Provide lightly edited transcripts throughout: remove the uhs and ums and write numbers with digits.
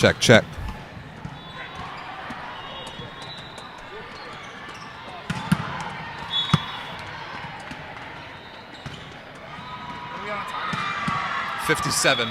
Check, check. What are we on time? 57.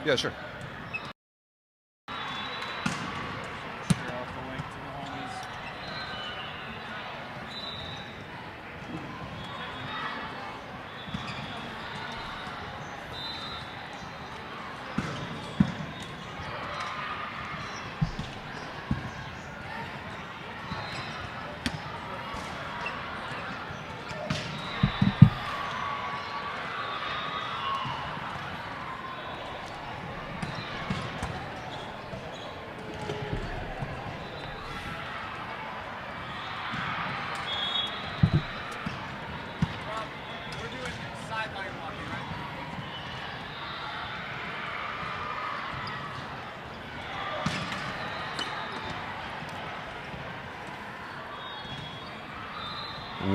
Yeah, sure.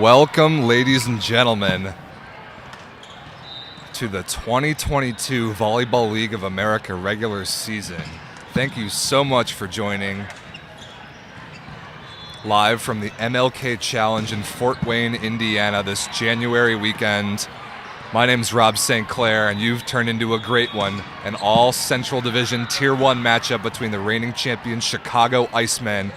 Welcome, ladies and gentlemen, to the 2022 Volleyball League of America regular season. Thank you so much for joining. Live from the MLK Challenge in Fort Wayne, Indiana this January weekend. My name's Rob St. Clair, and you've turned into a great one, an all Central Division Tier 1 matchup between the reigning champion Chicago Icemen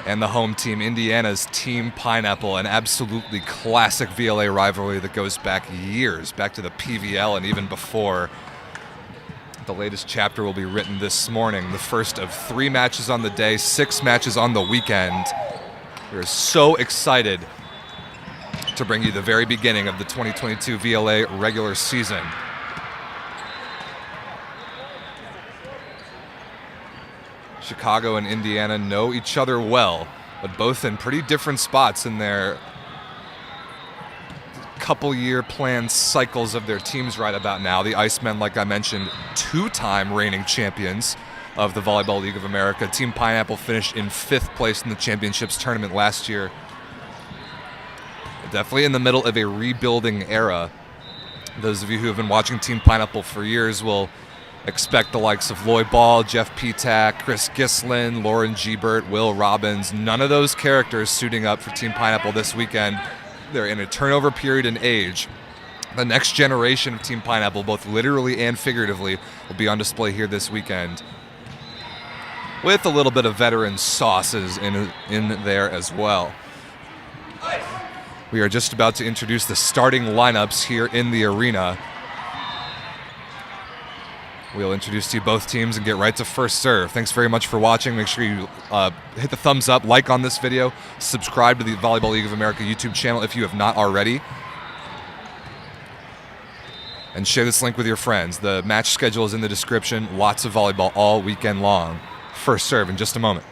and the home team, Indiana's Team Pineapple, an absolutely classic VLA rivalry that goes back years, back to the PVL and even before. The latest chapter will be written this morning, the first of 3 matches on the day, 6 matches on the weekend. We're so excited to bring you the very beginning of the 2022 VLA regular season. Chicago and Indiana know each other well, but both in pretty different spots in their couple-year planned cycles of their teams right about now. The Icemen, like I mentioned, 2-time reigning champions of the Volleyball League of America. Team Pineapple finished in 5th place in the championships tournament last year. Definitely in the middle of a rebuilding era. Those of you who have been watching Team Pineapple for years will expect the likes of Lloyd Ball, Jeff Petak, Chris Gislin, Lauren Gebert, Will Robbins. None of those characters suiting up for Team Pineapple this weekend. They're in a turnover period in age. The next generation of Team Pineapple, both literally and figuratively, will be on display here this weekend, with a little bit of veteran sauces in there as well. We are just about to introduce the starting lineups here in the arena. We'll introduce to you both teams and get right to first serve. Thanks very much for watching. Make sure you hit the thumbs up, like on this video, subscribe to the Volleyball League of America YouTube channel if you have not already. and share this link with your friends. The match schedule is in the description. Lots of volleyball all weekend long. First serve in just a moment.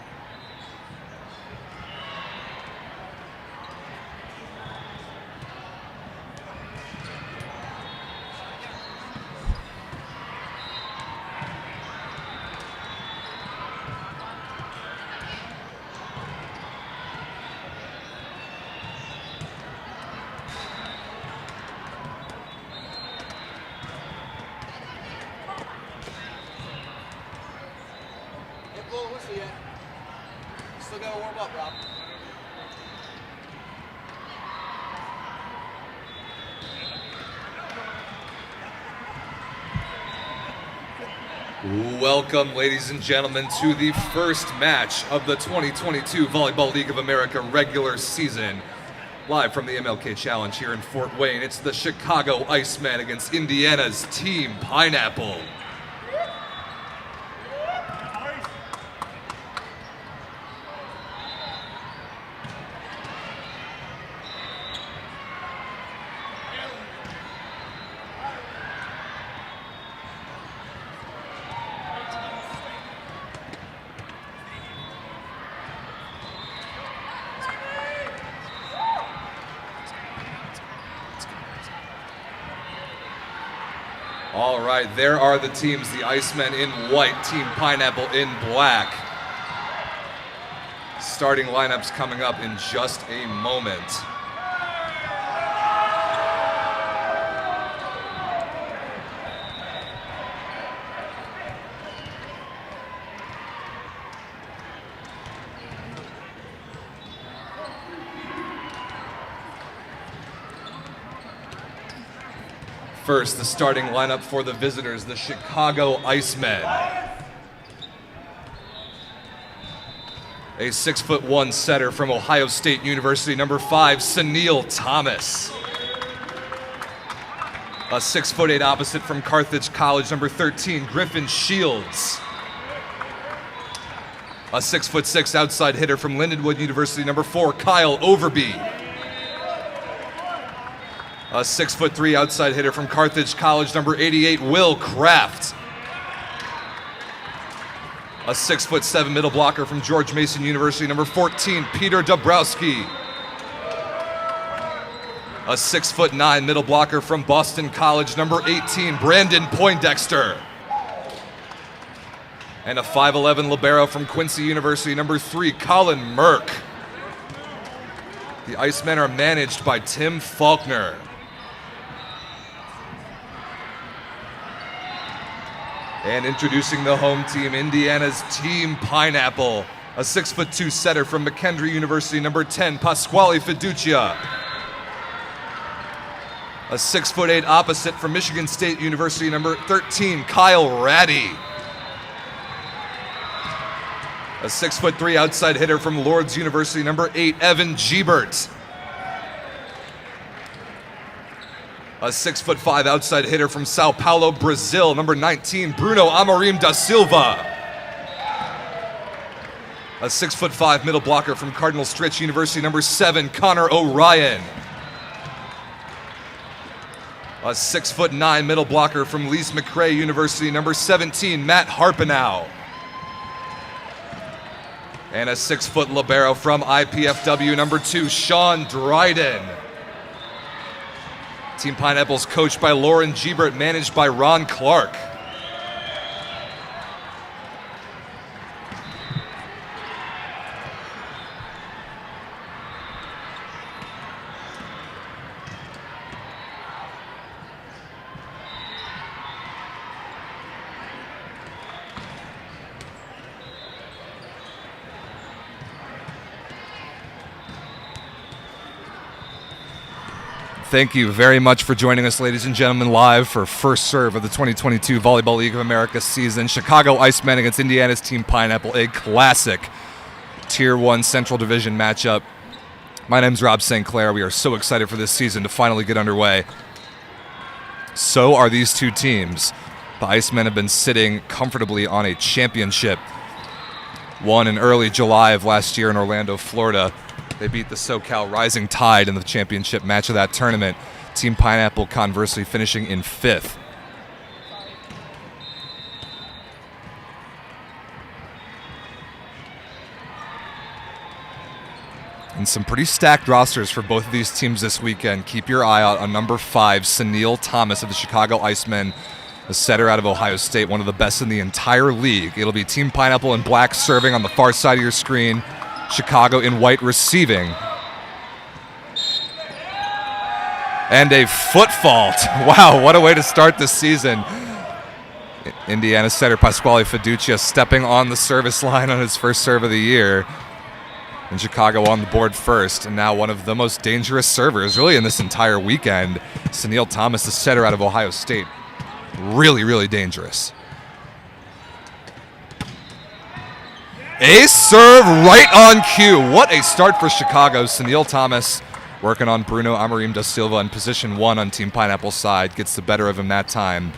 Still gotta warm up, Rob. Welcome, ladies and gentlemen, to the first match of the 2022 Volleyball League of America regular season. Live from the MLK Challenge here in Fort Wayne, it's the Chicago Icemen against Indiana's Team Pineapple. All right, there are the teams. The Icemen in white, Team Pineapple in black. Starting lineups coming up in just a moment. First, the starting lineup for the visitors, the Chicago Icemen. A 6'1" setter from Ohio State University, number 5, Sunil Thomas. A 6'8" opposite from Carthage College, number 13, Griffin Shields. A 6'6" outside hitter from Lindenwood University, number 4, Kyle Overby. A 6'3" outside hitter from Carthage College, number 88, Will Kraft. A 6'7" middle blocker from George Mason University, number 14, Peter Dabrowski. A 6'9" middle blocker from Boston College, number 18, Brandon Poindexter. And a 5'11" libero from Quincy University, number 3, Colin Merck. The Icemen are managed by Tim Faulkner. And introducing the home team, Indiana's Team Pineapple. A 6'2" setter from McKendree University, number 10, Pasquale Fiducia. A 6'8" opposite from Michigan State University, number 13, Kyle Ratty. A 6'3" outside hitter from Lourdes University, number 8, Evan Giebert. A 6'5" outside hitter from Sao Paulo, Brazil, number 19, Bruno Amorim da Silva. A 6'5" middle blocker from Cardinal Stritch University, number 7, Connor O'Ryan. A 6'9" middle blocker from Lise McRae University, number 17, Matt Harpenow. And a 6' libero from IPFW, number 2, Sean Dryden. Team Pineapple's coached by Lauren Giebert, managed by Ron Clark. Thank you very much for joining us, ladies and gentlemen, live for first serve of the 2022 Volleyball League of America season. Chicago Icemen against Indiana's Team Pineapple, a classic Tier 1 Central Division matchup. My name's Rob St. Clair. We are so excited for this season to finally get underway. So are these two teams. The Icemen have been sitting comfortably on a championship. Won in early July of last year in Orlando, Florida. They beat the SoCal Rising Tide in the championship match of that tournament. Team Pineapple conversely finishing in 5th. And some pretty stacked rosters for both of these teams this weekend. Keep your eye out on number 5, Sunil Thomas of the Chicago Icemen, a setter out of Ohio State, one of the best in the entire league. It'll be Team Pineapple in black serving on the far side of your screen, Chicago in white receiving. And a foot fault. Wow, what a way to start this season. Indiana setter Pasquale Fiducia stepping on the service line on his first serve of the year. And Chicago on the board first, and now one of the most dangerous servers really in this entire weekend. Sunil Thomas, the setter out of Ohio State. Really, really dangerous. Ace serve right on cue. What a start for Chicago. Sunil Thomas working on Bruno Amorim da Silva in position 1 on Team Pineapple's side. Gets the better of him that time.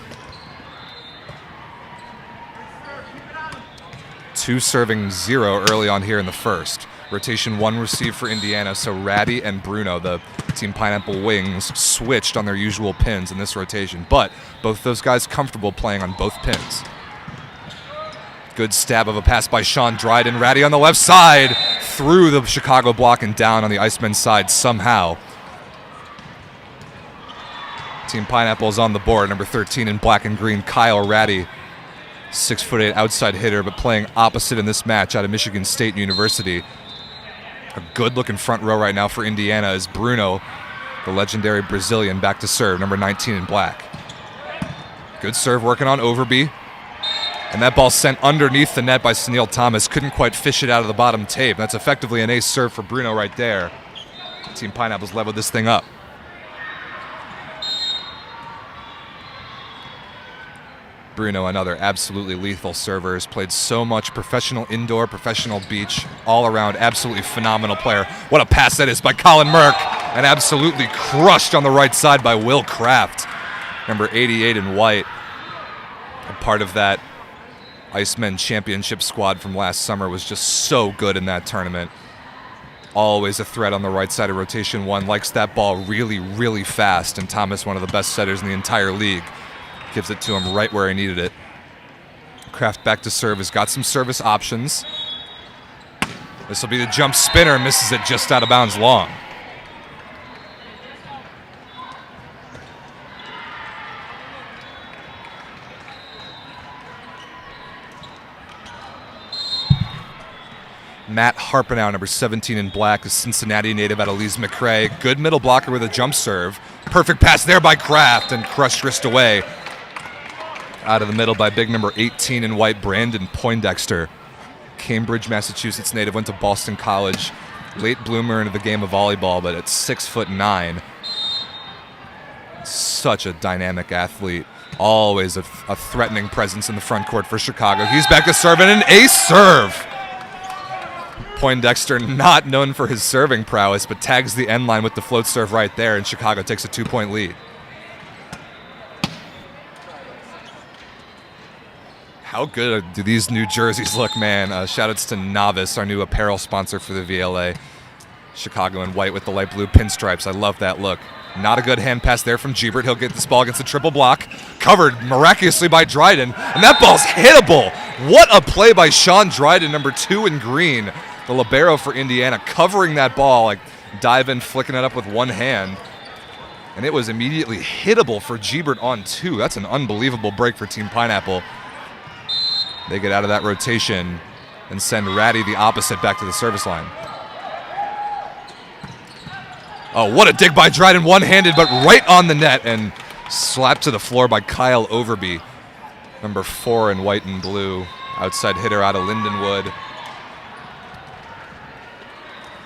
2 serving 0 early on here in the first. Rotation 1 received for Indiana, so Ratty and Bruno, the Team Pineapple wings, switched on their usual pins in this rotation. But both those guys comfortable playing on both pins. Good stab of a pass by Sean Dryden. Ratty on the left side, through the Chicago block and down on the Icemen's side somehow. Team Pineapple is on the board. Number 13 in black and green, Kyle Ratty. 6'8" outside hitter, but playing opposite in this match out of Michigan State University. A good-looking front row right now for Indiana is Bruno, the legendary Brazilian, back to serve, number 19 in black. Good serve working on Overby. And that ball sent underneath the net by Sunil Thomas. Couldn't quite fish it out of the bottom tape. That's effectively an ace serve for Bruno right there. Team Pineapple's leveled this thing up. Bruno, another absolutely lethal server, has played so much professional indoor, professional beach, all around, absolutely phenomenal player. What a pass that is by Colin Merck, and absolutely crushed on the right side by Will Kraft, number 88 in white, a part of that Icemen championship squad from last summer. Was just so good in that tournament. Always a threat on the right side of rotation 1, likes that ball really, really fast, and Thomas, one of the best setters in the entire league, gives it to him right where he needed it. Kraft back to serve, has got some service options. This will be the jump spinner, misses it just out of bounds long. Matt Harpenow, number 17 in black, a Cincinnati native out of Lees McRae. Good middle blocker with a jump serve. Perfect pass there by Kraft, and crushed wrist away. Out of the middle by big number 18 in white, Brandon Poindexter. Cambridge, Massachusetts native, went to Boston College. Late bloomer into the game of volleyball, but at 6'9". Such a dynamic athlete. Always a threatening presence in the front court for Chicago. He's back to serve, and an ace serve. Poindexter, not known for his serving prowess, but tags the end line with the float serve right there, and Chicago takes a 2-point lead. How good do these new jerseys look, man? Shoutouts to Novice, our new apparel sponsor for the VLA. Chicago in white with the light blue pinstripes. I love that look. Not a good hand pass there from Gebert. He'll get this ball against the triple block. Covered miraculously by Dryden. And that ball's hittable. What a play by Sean Dryden, number 2 in green. The libero for Indiana, covering that ball, like diving, flicking it up with one hand. And it was immediately hittable for Gebert on 2. That's an unbelievable break for Team Pineapple. They get out of that rotation and send Ratty the opposite back to the service line. Oh, what a dig by Dryden, one-handed, but right on the net, and slapped to the floor by Kyle Overby, number 4 in white and blue, outside hitter out of Lindenwood.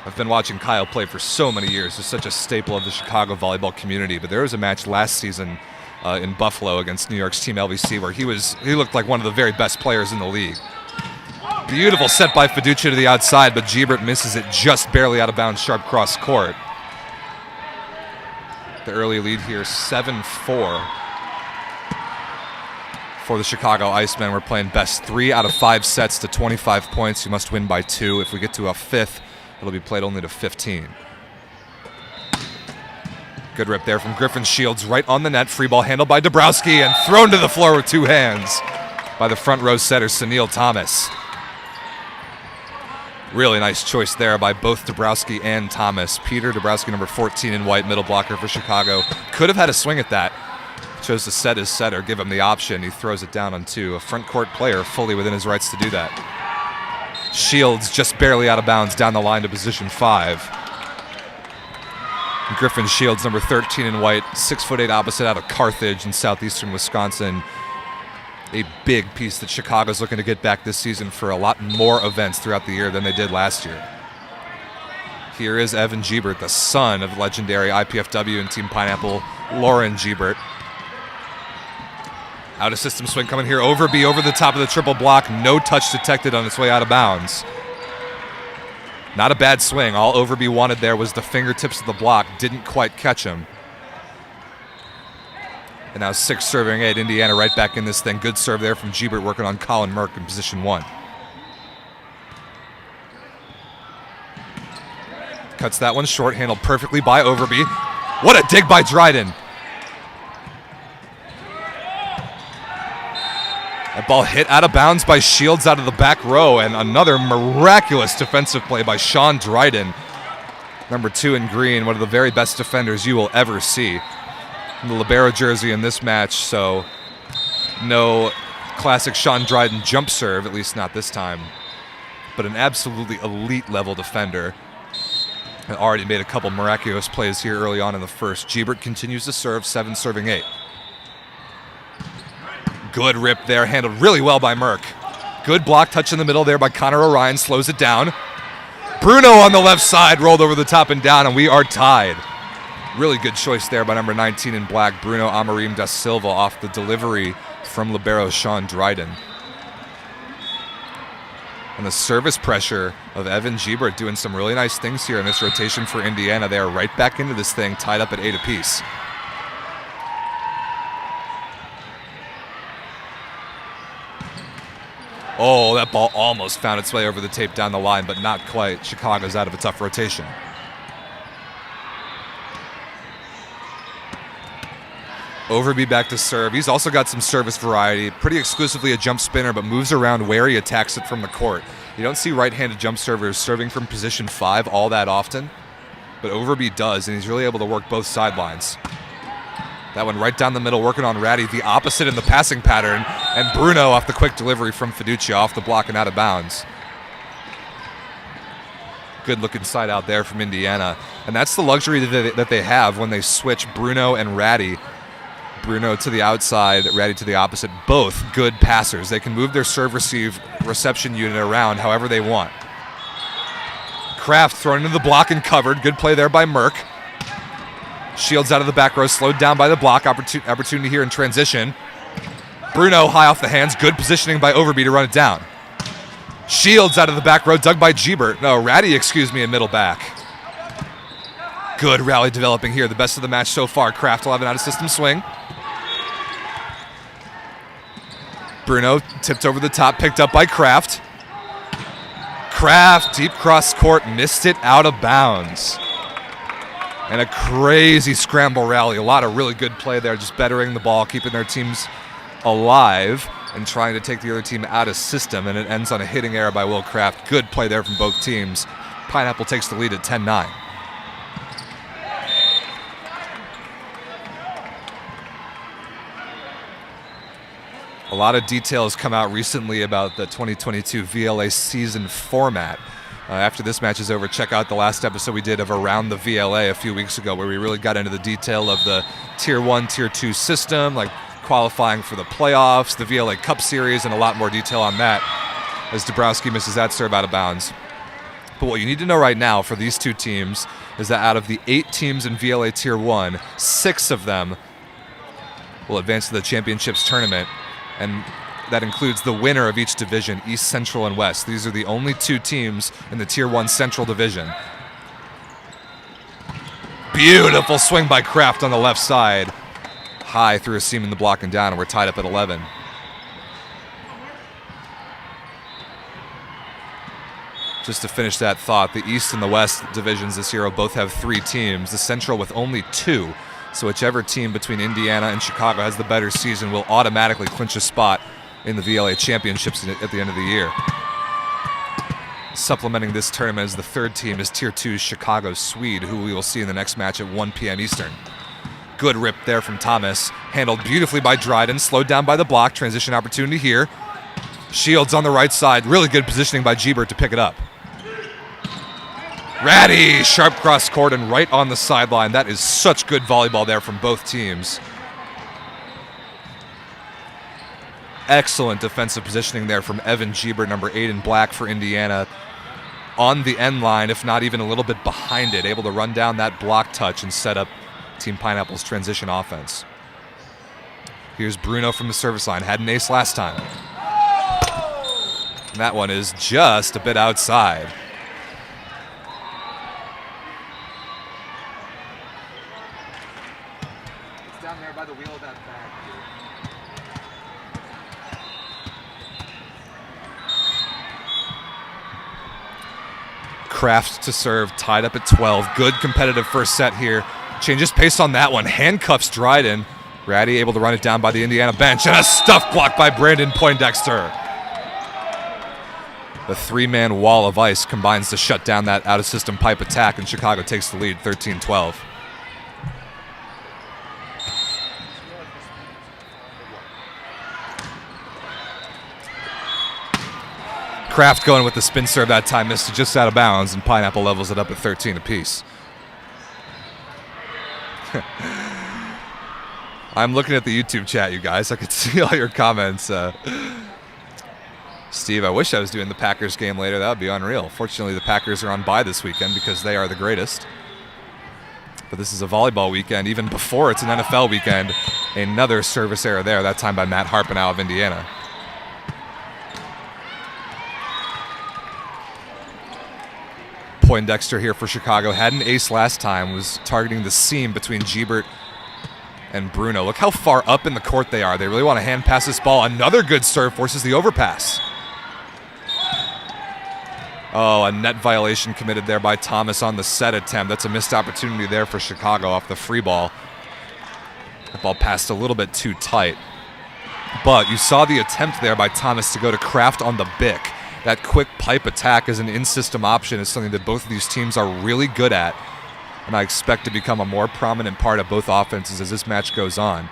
I've been watching Kyle play for so many years. He's such a staple of the Chicago volleyball community, but there was a match last season in Buffalo against New York's Team LVC where he looked like one of the very best players in the league. Beautiful set by Fiducia to the outside, but Gebert misses it just barely out of bounds, sharp cross court. The early lead here, 7-4 for the Chicago Icemen. We're playing best 3 out of 5 sets to 25 points. You must win by 2. If we get to a 5th, it'll be played only to 15. Good rip there from Griffin Shields, right on the net. Free ball handled by Dabrowski and thrown to the floor with 2 hands by the front row setter, Sunil Thomas. Really nice choice there by both Dabrowski and Thomas. Peter Dabrowski, number 14 in white, middle blocker for Chicago. Could have had a swing at that. Chose to set his setter, give him the option. He throws it down on 2. A front court player fully within his rights to do that. Shields just barely out of bounds down the line to position 5. Griffin Shields, number 13 in white, 6'8" opposite out of Carthage in southeastern Wisconsin. A big piece that Chicago's looking to get back this season for a lot more events throughout the year than they did last year. Here is Evan Giebert, the son of legendary IPFW and Team Pineapple, Lauren Giebert. Out of system swing coming here. Overby over the top of the triple block. No touch detected on its way out of bounds. Not a bad swing. All Overby wanted there was the fingertips of the block. Didn't quite catch him. And now 6 serving 8. Indiana right back in this thing. Good serve there from Giebert working on Colin Merck in position 1. Cuts that one short. Handled perfectly by Overby. What a dig by Dryden. That ball hit out of bounds by Shields out of the back row, and another miraculous defensive play by Sean Dryden. Number 2 in green, one of the very best defenders you will ever see. In the libero jersey in this match, so no classic Sean Dryden jump serve, at least not this time. But an absolutely elite level defender. And already made a couple miraculous plays here early on in the first. Giebert continues to serve, 7 serving 8. Good rip there, handled really well by Merck. Good block touch in the middle there by Connor Orion, slows it down. Bruno on the left side, rolled over the top and down, and we are tied. Really good choice there by number 19 in black, Bruno Amorim da Silva, off the delivery from libero Sean Dryden. And the service pressure of Evan Giebert doing some really nice things here in this rotation for Indiana. They are right back into this thing, tied up at 8 apiece. Oh, that ball almost found its way over the tape down the line, but not quite. Chicago's out of a tough rotation. Overby back to serve. He's also got some service variety. Pretty exclusively a jump spinner, but moves around where he attacks it from the court. You don't see right-handed jump servers serving from position 5 all that often, but Overby does, and he's really able to work both sidelines. That one right down the middle, working on Ratty, the opposite in the passing pattern, and Bruno off the quick delivery from Fiducia, off the block and out of bounds. Good look inside out there from Indiana, and that's the luxury that they have when they switch Bruno and Ratty. Bruno to the outside, Ratty to the opposite, both good passers. They can move their serve-receive reception unit around however they want. Kraft thrown into the block and covered. Good play there by Merck. Shields out of the back row, slowed down by the block. Opportunity here in transition. Bruno high off the hands. Good positioning by Overby to run it down. Shields out of the back row, dug by Giebert. No, Ratty, excuse me, in middle back. Good rally developing here. The best of the match so far. Kraft will have an out-of-system swing. Bruno tipped over the top, picked up by Kraft. Kraft, deep cross court, missed it out of bounds. And a crazy scramble rally. A lot of really good play there, just bettering the ball, keeping their teams alive and trying to take the other team out of system. And it ends on a hitting error by Will Kraft. Good play there from both teams. Pineapple takes the lead at 10-9. A lot of details come out recently about the 2022 VLA season format. After this match is over, check out the last episode we did of Around the VLA a few weeks ago, where we really got into the detail of the Tier 1, Tier 2 system, like qualifying for the playoffs, the VLA Cup Series, and a lot more detail on that, as Dabrowski misses that serve out of bounds. But what you need to know right now for these two teams is that out of the 8 teams in VLA Tier 1, 6 of them will advance to the championships tournament, and that includes the winner of each division, East, Central, and West. These are the only 2 teams in the Tier 1 Central Division. Beautiful swing by Kraft on the left side. High through a seam in the block and down, and we're tied up at 11. Just to finish that thought, the East and the West divisions this year will both have 3 teams, the Central with only 2. So whichever team between Indiana and Chicago has the better season will automatically clinch a spot in the VLA championships at the end of the year. Supplementing this tournament as the 3rd team is Tier 2's Chicago Sweed, who we will see in the next match at 1 p.m. Eastern. Good rip there from Thomas. Handled beautifully by Dryden, slowed down by the block. Transition opportunity here. Shields on the right side. Really good positioning by Gebert to pick it up. Ratty, sharp cross court and right on the sideline. That is such good volleyball there from both teams. Excellent defensive positioning there from Evan Gebert, number 8 in black for Indiana. On the end line, if not even a little bit behind it, able to run down that block touch and set up Team Pineapple's transition offense. Here's Bruno from the service line. Had an ace last time. And that one is just a bit outside. It's down there by the wheel of that bag. Kraft to serve, tied up at 12. Good competitive first set here. Changes pace on that one. Handcuffs Dryden. Ratty able to run it down by the Indiana bench. And a stuff block by Brandon Poindexter. The 3-man wall of ice combines to shut down that out-of-system pipe attack, and Chicago takes the lead 13-12. Kraft going with the spin serve that time, missed it just out of bounds, and Pineapple levels it up at 13 apiece. I'm looking at the YouTube chat, you guys. I could see all your comments. Steve, I wish I was doing the Packers game later. That would be unreal. Fortunately, the Packers are on bye this weekend because they are the greatest. But this is a volleyball weekend. Even before it's an NFL weekend, another service error there, that time by Matt Harpenow of Indiana. Poindexter here for Chicago. Had an ace last time, was targeting the seam between Gebert and Bruno. Look how far up in the court they are. They really want to hand pass this ball. Another good serve forces the overpass. Oh, a net violation committed there by Thomas on the set attempt. That's a missed opportunity there for Chicago off the free ball. The ball passed a little bit too tight. But you saw the attempt there by Thomas to go to Kraft on the Bick. That quick pipe attack as an in-system option is something that both of these teams are really good at, and I expect to become a more prominent part of both offenses as this match goes on.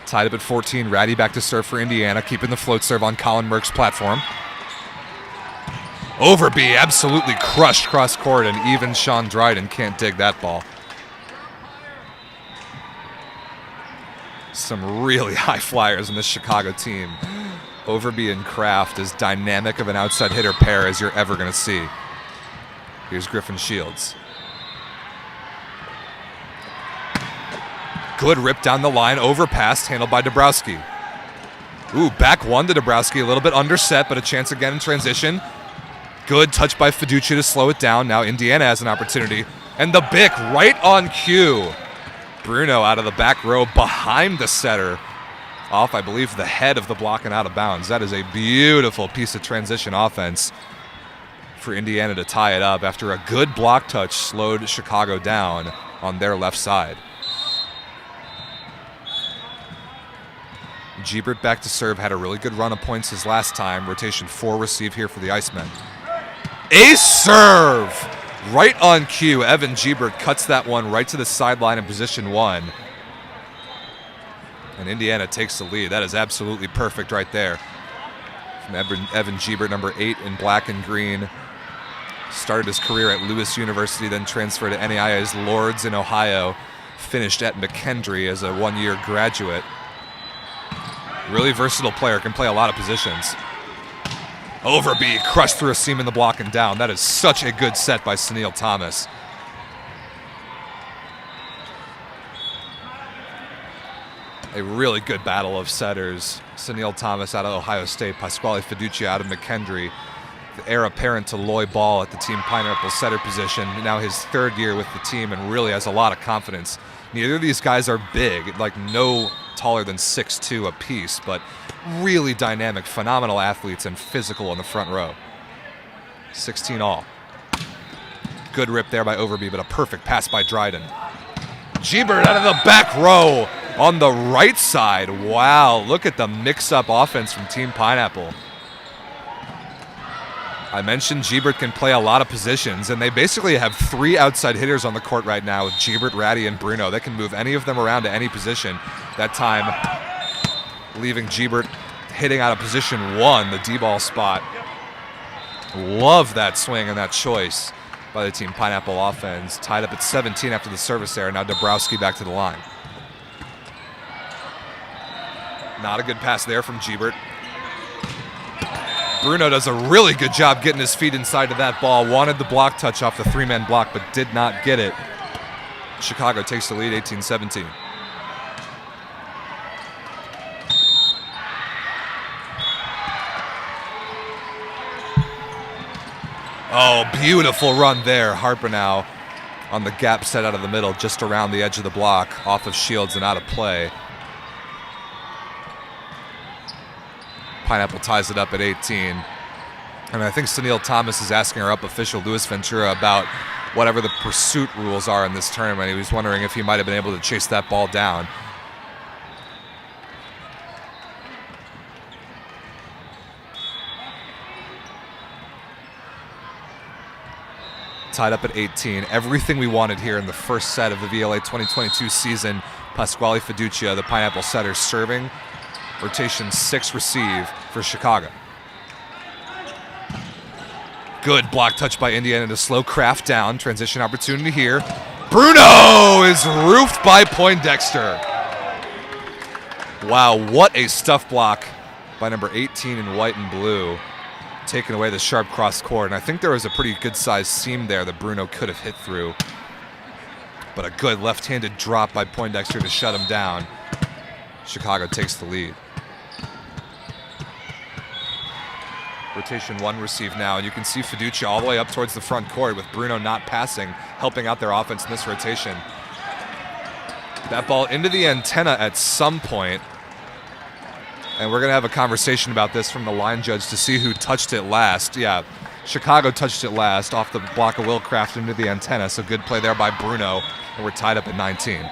Tied up at 14, Ratty back to serve for Indiana, keeping the float serve on Colin Merck's platform. Overby absolutely crushed cross court, and even Sean Dryden can't dig that ball. Some really high flyers in this Chicago team. Overby and Kraft as dynamic of an outside hitter pair as you're ever going to see. Here's Griffin Shields. Good rip down the line, overpass, handled by Dabrowski. Ooh, back one to Dabrowski, a little bit underset, but a chance again in transition. Good touch by Fiducia to slow it down. Now Indiana has an opportunity. And the Bick right on cue. Bruno out of the back row behind the setter. Off, I believe, the head of the block and out of bounds. That is a beautiful piece of transition offense for Indiana to tie it up after a good block touch slowed Chicago down on their left side. Gebert back to serve, had a really good run of points his last time. Rotation 4 receive here for the Icemen. Ace serve! Right on cue, Evan Gebert cuts that one right to the sideline in position 1. And Indiana takes the lead. That is absolutely perfect right there. From Evan Gebert, number 8 in black and green. Started his career at Lewis University, then transferred to NAIA's Lourdes in Ohio. Finished at McKendree as a one-year graduate. Really versatile player, can play a lot of positions. Overby crushed through a seam in the block and down. That is such a good set by Sunil Thomas. A really good battle of setters. Sunil Thomas out of Ohio State, Pasquale Fiducia out of McKendree. The heir apparent to Loy Ball at the Team Pineapple setter position. Now his 3rd year with the team and really has a lot of confidence. Neither of these guys are big, like no taller than 6'2" apiece, but really dynamic, phenomenal athletes and physical in the front row. 16 all. Good rip there by Overby, but a perfect pass by Dryden. Gebert out of the back row on the right side. Wow, look at the mix-up offense from Team Pineapple. I mentioned Gebert can play a lot of positions, and they basically have 3 outside hitters on the court right now with Gebert, Ratty, and Bruno. They can move any of them around to any position. That time, leaving Gebert hitting out of position 1, the D-ball spot. Love that swing and that choice by the Team Pineapple offense. Tied up at 17 after the service error. Now Dabrowski back to the line. Not a good pass there from Gebert. Bruno does a really good job getting his feet inside of that ball. Wanted the block touch off the 3-man block, but did not get it. Chicago takes the lead 18-17. Oh, beautiful run there. Harpenau on the gap set out of the middle, just around the edge of the block, off of Shields and out of play. Pineapple ties it up at 18. And I think Sunil Thomas is asking our up official, Luis Ventura, about whatever the pursuit rules are in this tournament. He was wondering if he might have been able to chase that ball down. Tied up at 18. Everything we wanted here in the first set of the VLA 2022 season. Pasquale Fiducia, the Pineapple setter, serving. Rotation 6 receive for Chicago. Good block touch by Indiana to slow Kraft down. Transition opportunity here. Bruno is roofed by Poindexter. Wow, what a stuff block by number 18 in white and blue. Taking away the sharp cross court. And I think there was a pretty good sized seam there that Bruno could have hit through. But a good left-handed drop by Poindexter to shut him down. Chicago takes the lead. Rotation 1 receive now, and you can see Fiducia all the way up towards the front court with Bruno not passing, helping out their offense in this rotation. That ball into the antenna at some point, and we're going to have a conversation about this from the line judge to see who touched it last. Yeah, Chicago touched it last off the block of Will Kraft into the antenna, so good play there by Bruno, and we're tied up at 19.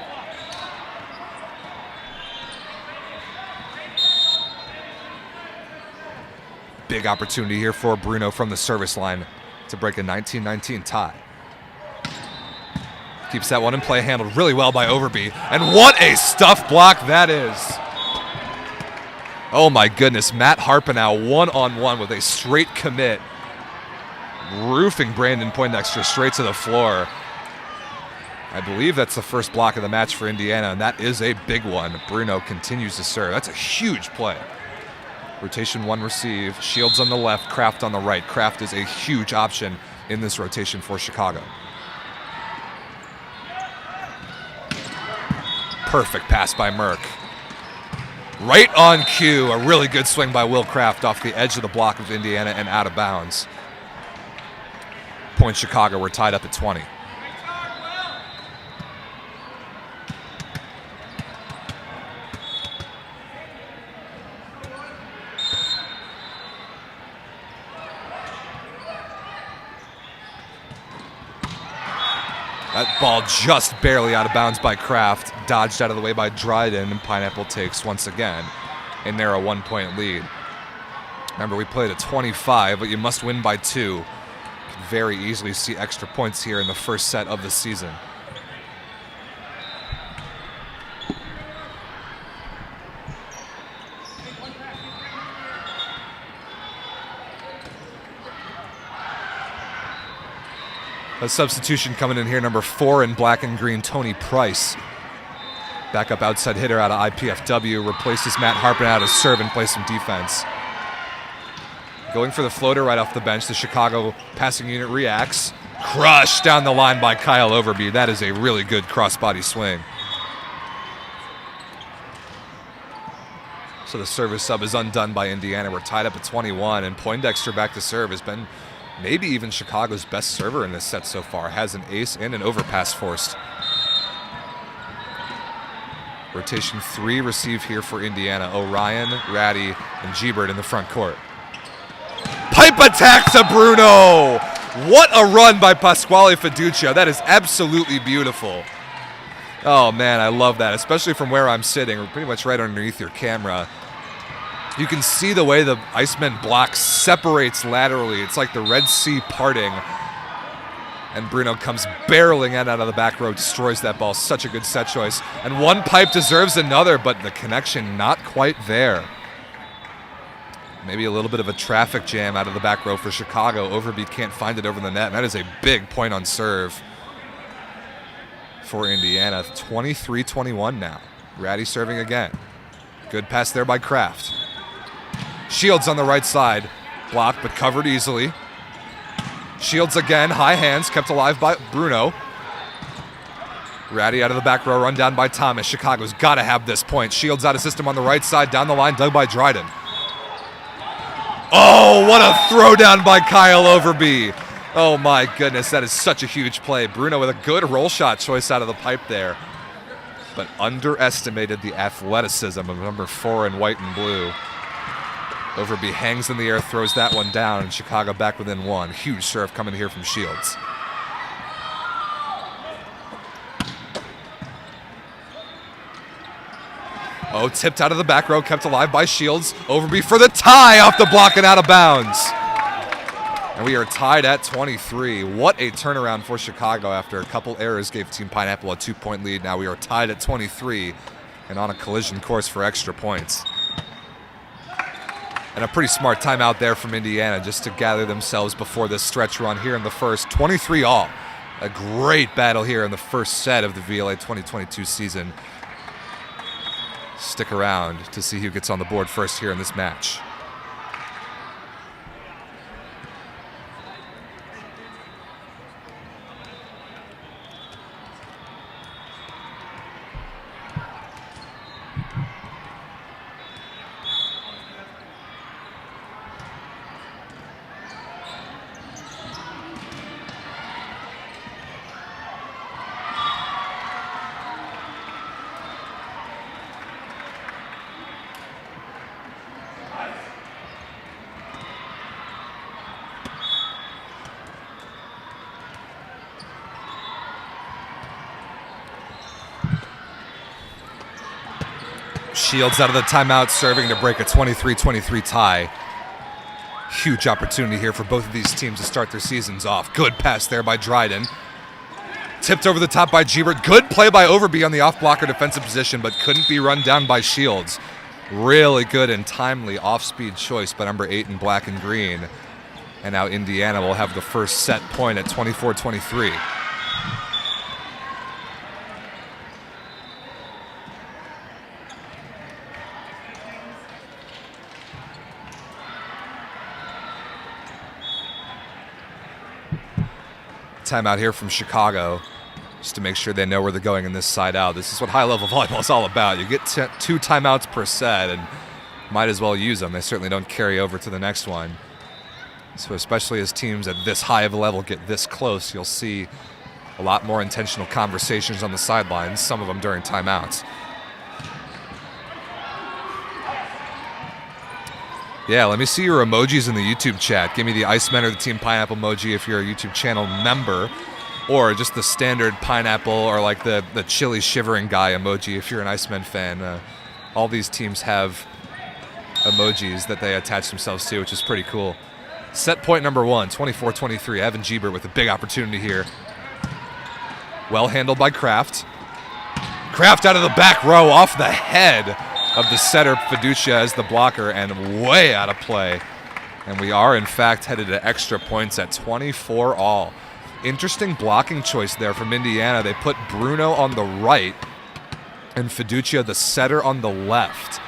Big opportunity here for Bruno from the service line to break a 19-19 tie. Keeps that one in play, handled really well by Overby. And what a stuff block that is. Oh my goodness, Matt Harpenau one-on-one with a straight commit. Roofing Brandon Poindexter straight to the floor. I believe that's the first block of the match for Indiana, and that is a big one. Bruno continues to serve. That's a huge play. Rotation 1 receive. Shields on the left, Kraft on the right. Kraft is a huge option in this rotation for Chicago. Perfect pass by Merck. Right on cue. A really good swing by Will Kraft off the edge of the block of Indiana and out of bounds. Point Chicago. We're tied up at 20. That ball just barely out of bounds by Kraft, dodged out of the way by Dryden, and Pineapple takes once again a narrow 1-point lead. Remember, we played at 25, but you must win by 2. You can very easily see extra points here in the first set of the season. A substitution coming in here, number 4 in black and green, Tony Price. Backup outside hitter out of IPFW, replaces Matt Harpenau to serve and play some defense. Going for the floater right off the bench, the Chicago passing unit reacts. Crushed down the line by Kyle Overby. That is a really good crossbody swing. So the service sub is undone by Indiana. We're tied up at 21, and Poindexter back to serve has been maybe even Chicago's best server in this set so far. Has an ace and an overpass forced. Rotation 3 receive here for Indiana. Orion, Ratty, and Gebert in the front court. Pipe attack to Bruno. What a run by Pasquale Fiducia. That is absolutely beautiful. Oh man, I love that, especially from where I'm sitting. We're pretty much right underneath your camera. You can see the way the Iceman block separates laterally. It's like the Red Sea parting. And Bruno comes barreling in out of the back row, destroys that ball. Such a good set choice. And one pipe deserves another, but the connection not quite there. Maybe a little bit of a traffic jam out of the back row for Chicago. Overby can't find it over the net, and that is a big point on serve for Indiana. 23-21 now. Ratty serving again. Good pass there by Kraft. Shields on the right side. Blocked, but covered easily. Shields again, high hands, kept alive by Bruno. Ratty out of the back row, run down by Thomas. Chicago's got to have this point. Shields out of system on the right side, down the line, dug by Dryden. Oh, what a throwdown by Kyle Overby. Oh my goodness, that is such a huge play. Bruno with a good roll shot choice out of the pipe there, but underestimated the athleticism of number 4 in white and blue. Overby hangs in the air, throws that one down, and Chicago back within 1. Huge serve coming here from Shields. Oh, tipped out of the back row, kept alive by Shields. Overby for the tie off the block and out of bounds. And we are tied at 23. What a turnaround for Chicago after a couple errors gave Team Pineapple a 2-point lead. Now we are tied at 23 and on a collision course for extra points. And a pretty smart timeout there from Indiana just to gather themselves before this stretch run here in the first. 23 all. A great battle here in the first set of the VLA 2022 season. Stick around to see who gets on the board first here in this match. Shields out of the timeout, serving to break a 23-23 tie. Huge opportunity here for both of these teams to start their seasons off. Good pass there by Dryden. Tipped over the top by Gebert. Good play by Overby on the off-blocker defensive position, but couldn't be run down by Shields. Really good and timely off-speed choice by number 8 in black and green. And now Indiana will have the first set point at 24-23. Timeout here from Chicago just to make sure they know where they're going in this side out. This is what high-level volleyball is all about. You get 2 timeouts per set and might as well use them. They certainly don't carry over to the next one. So especially as teams at this high of a level get this close, you'll see a lot more intentional conversations on the sidelines, some of them during timeouts. Yeah, let me see your emojis in the YouTube chat. Give me the Icemen or the Team Pineapple emoji if you're a YouTube channel member, or just the standard pineapple or like the chili shivering guy emoji if you're an Icemen fan. All these teams have emojis that they attach themselves to, which is pretty cool. Set point number 1, 24-23. Evan Gebert with a big opportunity here. Well handled by Kraft. Kraft out of the back row, off the head of the setter Fiducia as the blocker, and way out of play. And we are, in fact, headed to extra points at 24 all. Interesting blocking choice there from Indiana. They put Bruno on the right and Fiducia, the setter, on the left.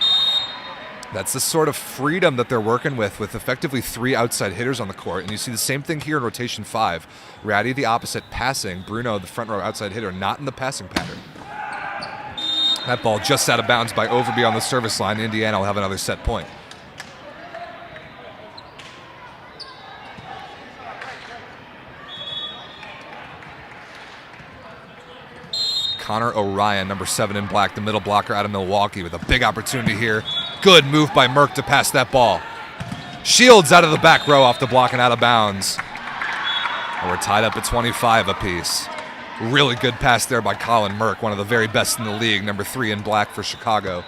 That's the sort of freedom that they're working with effectively 3 outside hitters on the court. And you see the same thing here in rotation 5. Ratty the opposite passing, Bruno the front row outside hitter, not in the passing pattern. That ball just out of bounds by Overby on the service line. Indiana will have another set point. Connor Orion, number 7 in black, the middle blocker out of Milwaukee with a big opportunity here. Good move by Merck to pass that ball. Shields out of the back row off the block and out of bounds. And we're tied up at 25 apiece. Really good pass there by Colin Merck, one of the very best in the league, number 3 in black for Chicago.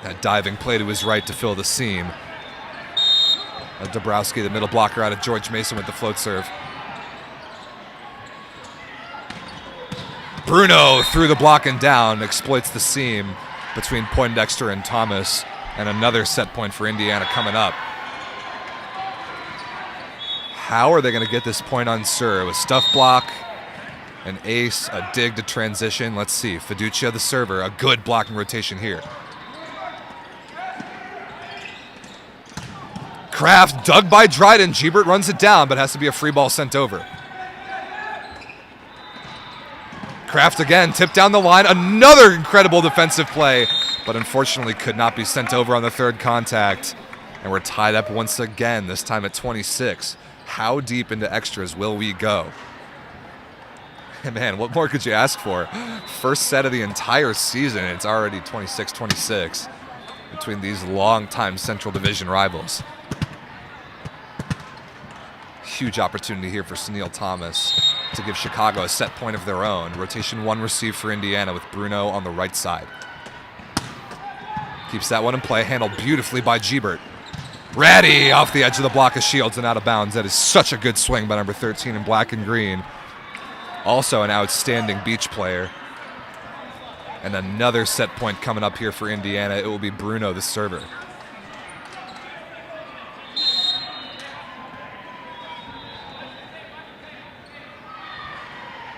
That diving play to his right to fill the seam. Dabrowski, the middle blocker out of George Mason with the float serve. Bruno through the block and down, exploits the seam between Poindexter and Thomas, and another set point for Indiana coming up. How are they going to get this point on serve? A stuff block, an ace, a dig to transition. Let's see. Fiducia, the server, a good blocking rotation here. Kraft dug by Dryden. Gebert runs it down, but has to be a free ball sent over. Kraft again, tipped down the line. Another incredible defensive play, but unfortunately could not be sent over on the third contact. And we're tied up once again, this time at 26. How deep into extras will we go? Man, what more could you ask for? First set of the entire season, it's already 26-26 between these long-time Central Division rivals. Huge opportunity here for Sunil Thomas to give Chicago a set point of their own. Rotation 1 received for Indiana with Bruno on the right side. Keeps that one in play, handled beautifully by Gebert. Ratty off the edge of the block of Shields and out of bounds. That is such a good swing by number 13 in black and green. Also an outstanding beach player. And another set point coming up here for Indiana. It will be Bruno, the server.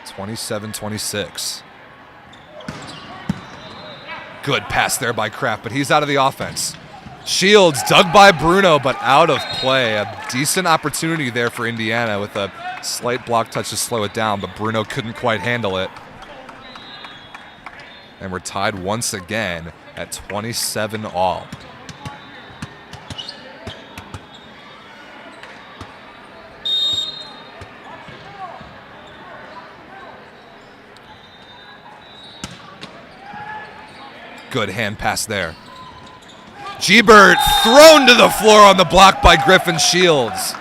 (27-26). Good pass there by Kraft, but he's out of the offense. Shields dug by Bruno, but out of play. A decent opportunity there for Indiana with a slight block touch to slow it down, but Bruno couldn't quite handle it. And we're tied once again at 27 all. Good hand pass there. Gebert thrown to the floor on the block by Griffin Shields.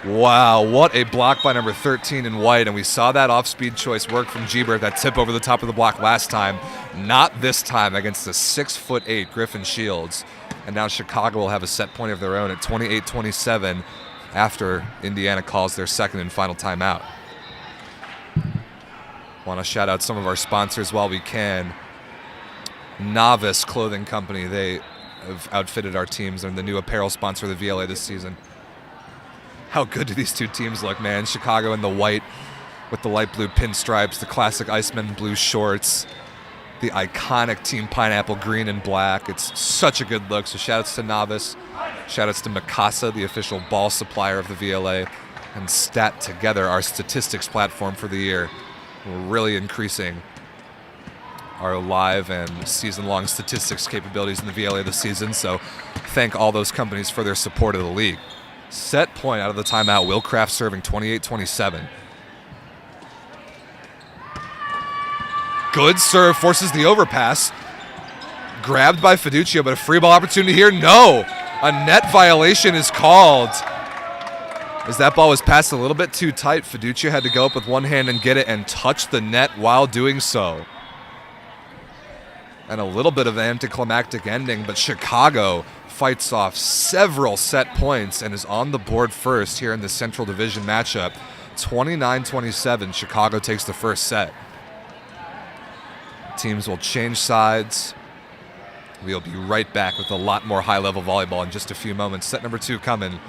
Wow, what a block by number 13 in white, and we saw that off-speed choice work from Gebert, that tip over the top of the block last time. Not this time against the 6'8" Griffin Shields. And now Chicago will have a set point of their own at 28-27 after Indiana calls their second and final timeout. Want to shout out some of our sponsors while we can. Novice Clothing Company, they have outfitted our teams and the new apparel sponsor of the VLA this season. How good do these two teams look, man? Chicago in the white with the light blue pinstripes, the classic Icemen blue shorts, the iconic Team Pineapple green and black. It's such a good look. So shout-outs to Novice, shout-outs to Mikasa, the official ball supplier of the VLA, and Stat Together, our statistics platform for the year. We're really increasing our live and season-long statistics capabilities in the VLA this season, so thank all those companies for their support of the league. Set point out of the timeout, Will Kraft serving 28-27. Good serve, forces the overpass. Grabbed by Fiducia, but a free ball opportunity here. No! A net violation is called. As that ball was passed a little bit too tight, Fiducia had to go up with one hand and get it and touch the net while doing so. And a little bit of an anticlimactic ending, but Chicago fights off several set points and is on the board first here in the Central Division matchup. 29-27, Chicago takes the first set. Teams will change sides. We'll be right back with a lot more high-level volleyball in just a few moments. Set number 2 coming.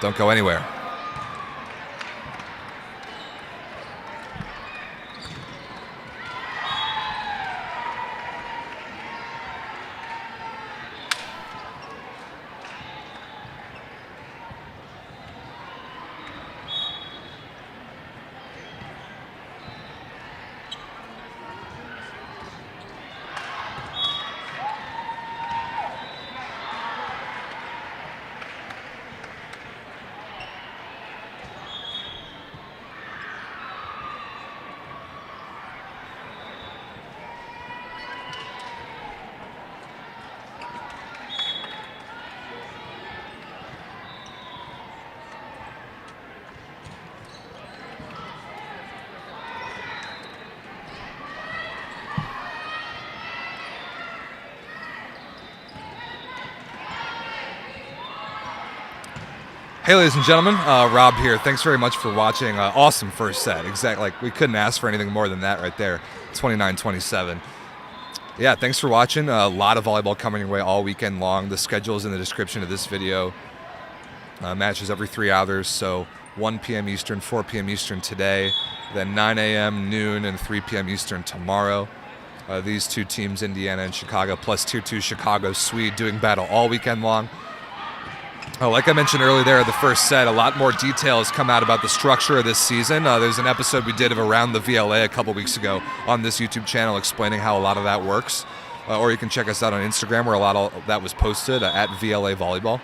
Don't go anywhere. Hey, ladies and gentlemen, Rob here. Thanks very much for watching. Awesome first set. Exactly, like we couldn't ask for anything more than that right there. 29-27. Yeah, thanks for watching. A lot of volleyball coming your way all weekend long. The schedule is in the description of this video. Matches every 3 hours, so 1 p.m. Eastern, 4 p.m. Eastern today, then 9 a.m., noon, and 3 p.m. Eastern tomorrow. These two teams, Indiana and Chicago, plus Tier 2 Chicago Sweed, doing battle all weekend long. Like I mentioned earlier there, the first set, a lot more details come out about the structure of this season. There's an episode we did of Around the VLA a couple weeks ago on this YouTube channel explaining how a lot of that works. Or you can check us out on Instagram where a lot of that was posted at VLA Volleyball.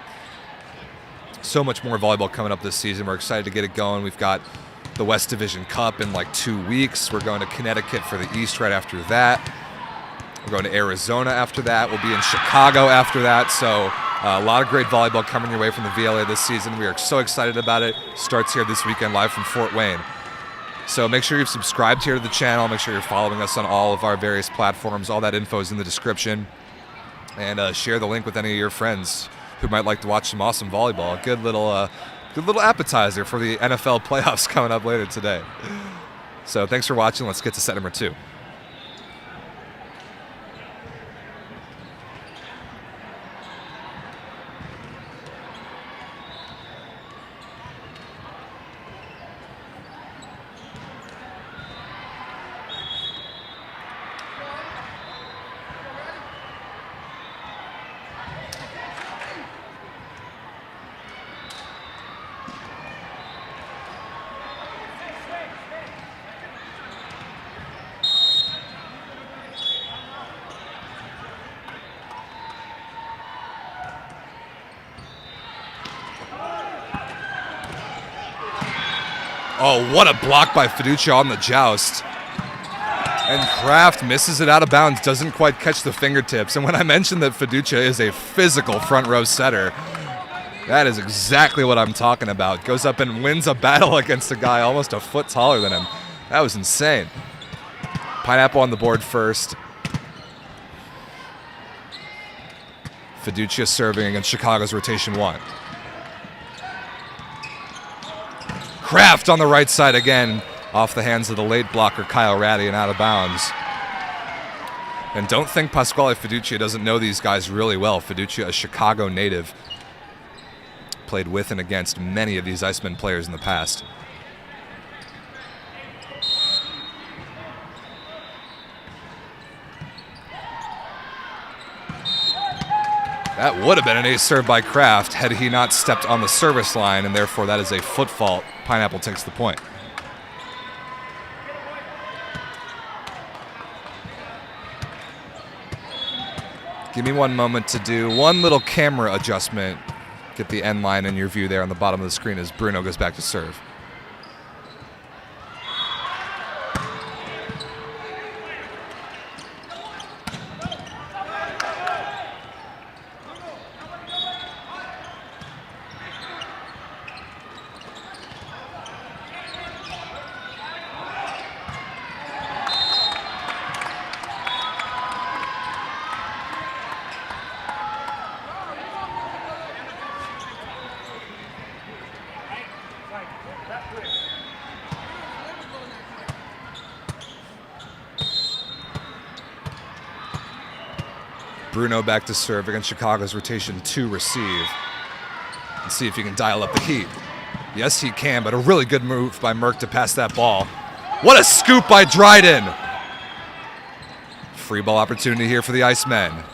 So much more volleyball coming up this season. We're excited to get it going. We've got the West Division Cup in like 2 weeks. We're going to Connecticut for the East right after that. We're going to Arizona after that. We'll be in Chicago after that. So a lot of great volleyball coming your way from the VLA this season. We are so excited about it. Starts here this weekend live from Fort Wayne. So make sure you've subscribed here to the channel. Make sure you're following us on all of our various platforms. All that info is in the description. And share the link with any of your friends who might like to watch some awesome volleyball. A good little appetizer for the NFL playoffs coming up later today. So thanks for watching. Let's get to set number 2. Oh, what a block by Fiducia on the joust. And Kraft misses it out of bounds, doesn't quite catch the fingertips. And when I mentioned that Fiducia is a physical front row setter, that is exactly what I'm talking about. Goes up and wins a battle against a guy almost a foot taller than him. That was insane. Pineapple on the board first. Fiducia serving against Chicago's rotation 1. Kraft on the right side again, off the hands of the late blocker Kyle Ratty and out of bounds. And don't think Pasquale Fiducia doesn't know these guys really well. Fiducia, a Chicago native, played with and against many of these Icemen players in the past. That would have been an ace serve by Kraft had he not stepped on the service line, and therefore that is a foot fault. Pineapple takes the point. Give me one moment to do one little camera adjustment. Get the end line in your view there on the bottom of the screen as Bruno goes back to serve. Bruno back to serve against Chicago's rotation 2 receive. Let's see if he can dial up the heat. Yes, he can, but a really good move by Merck to pass that ball. What a scoop by Dryden! Free ball opportunity here for the Icemen.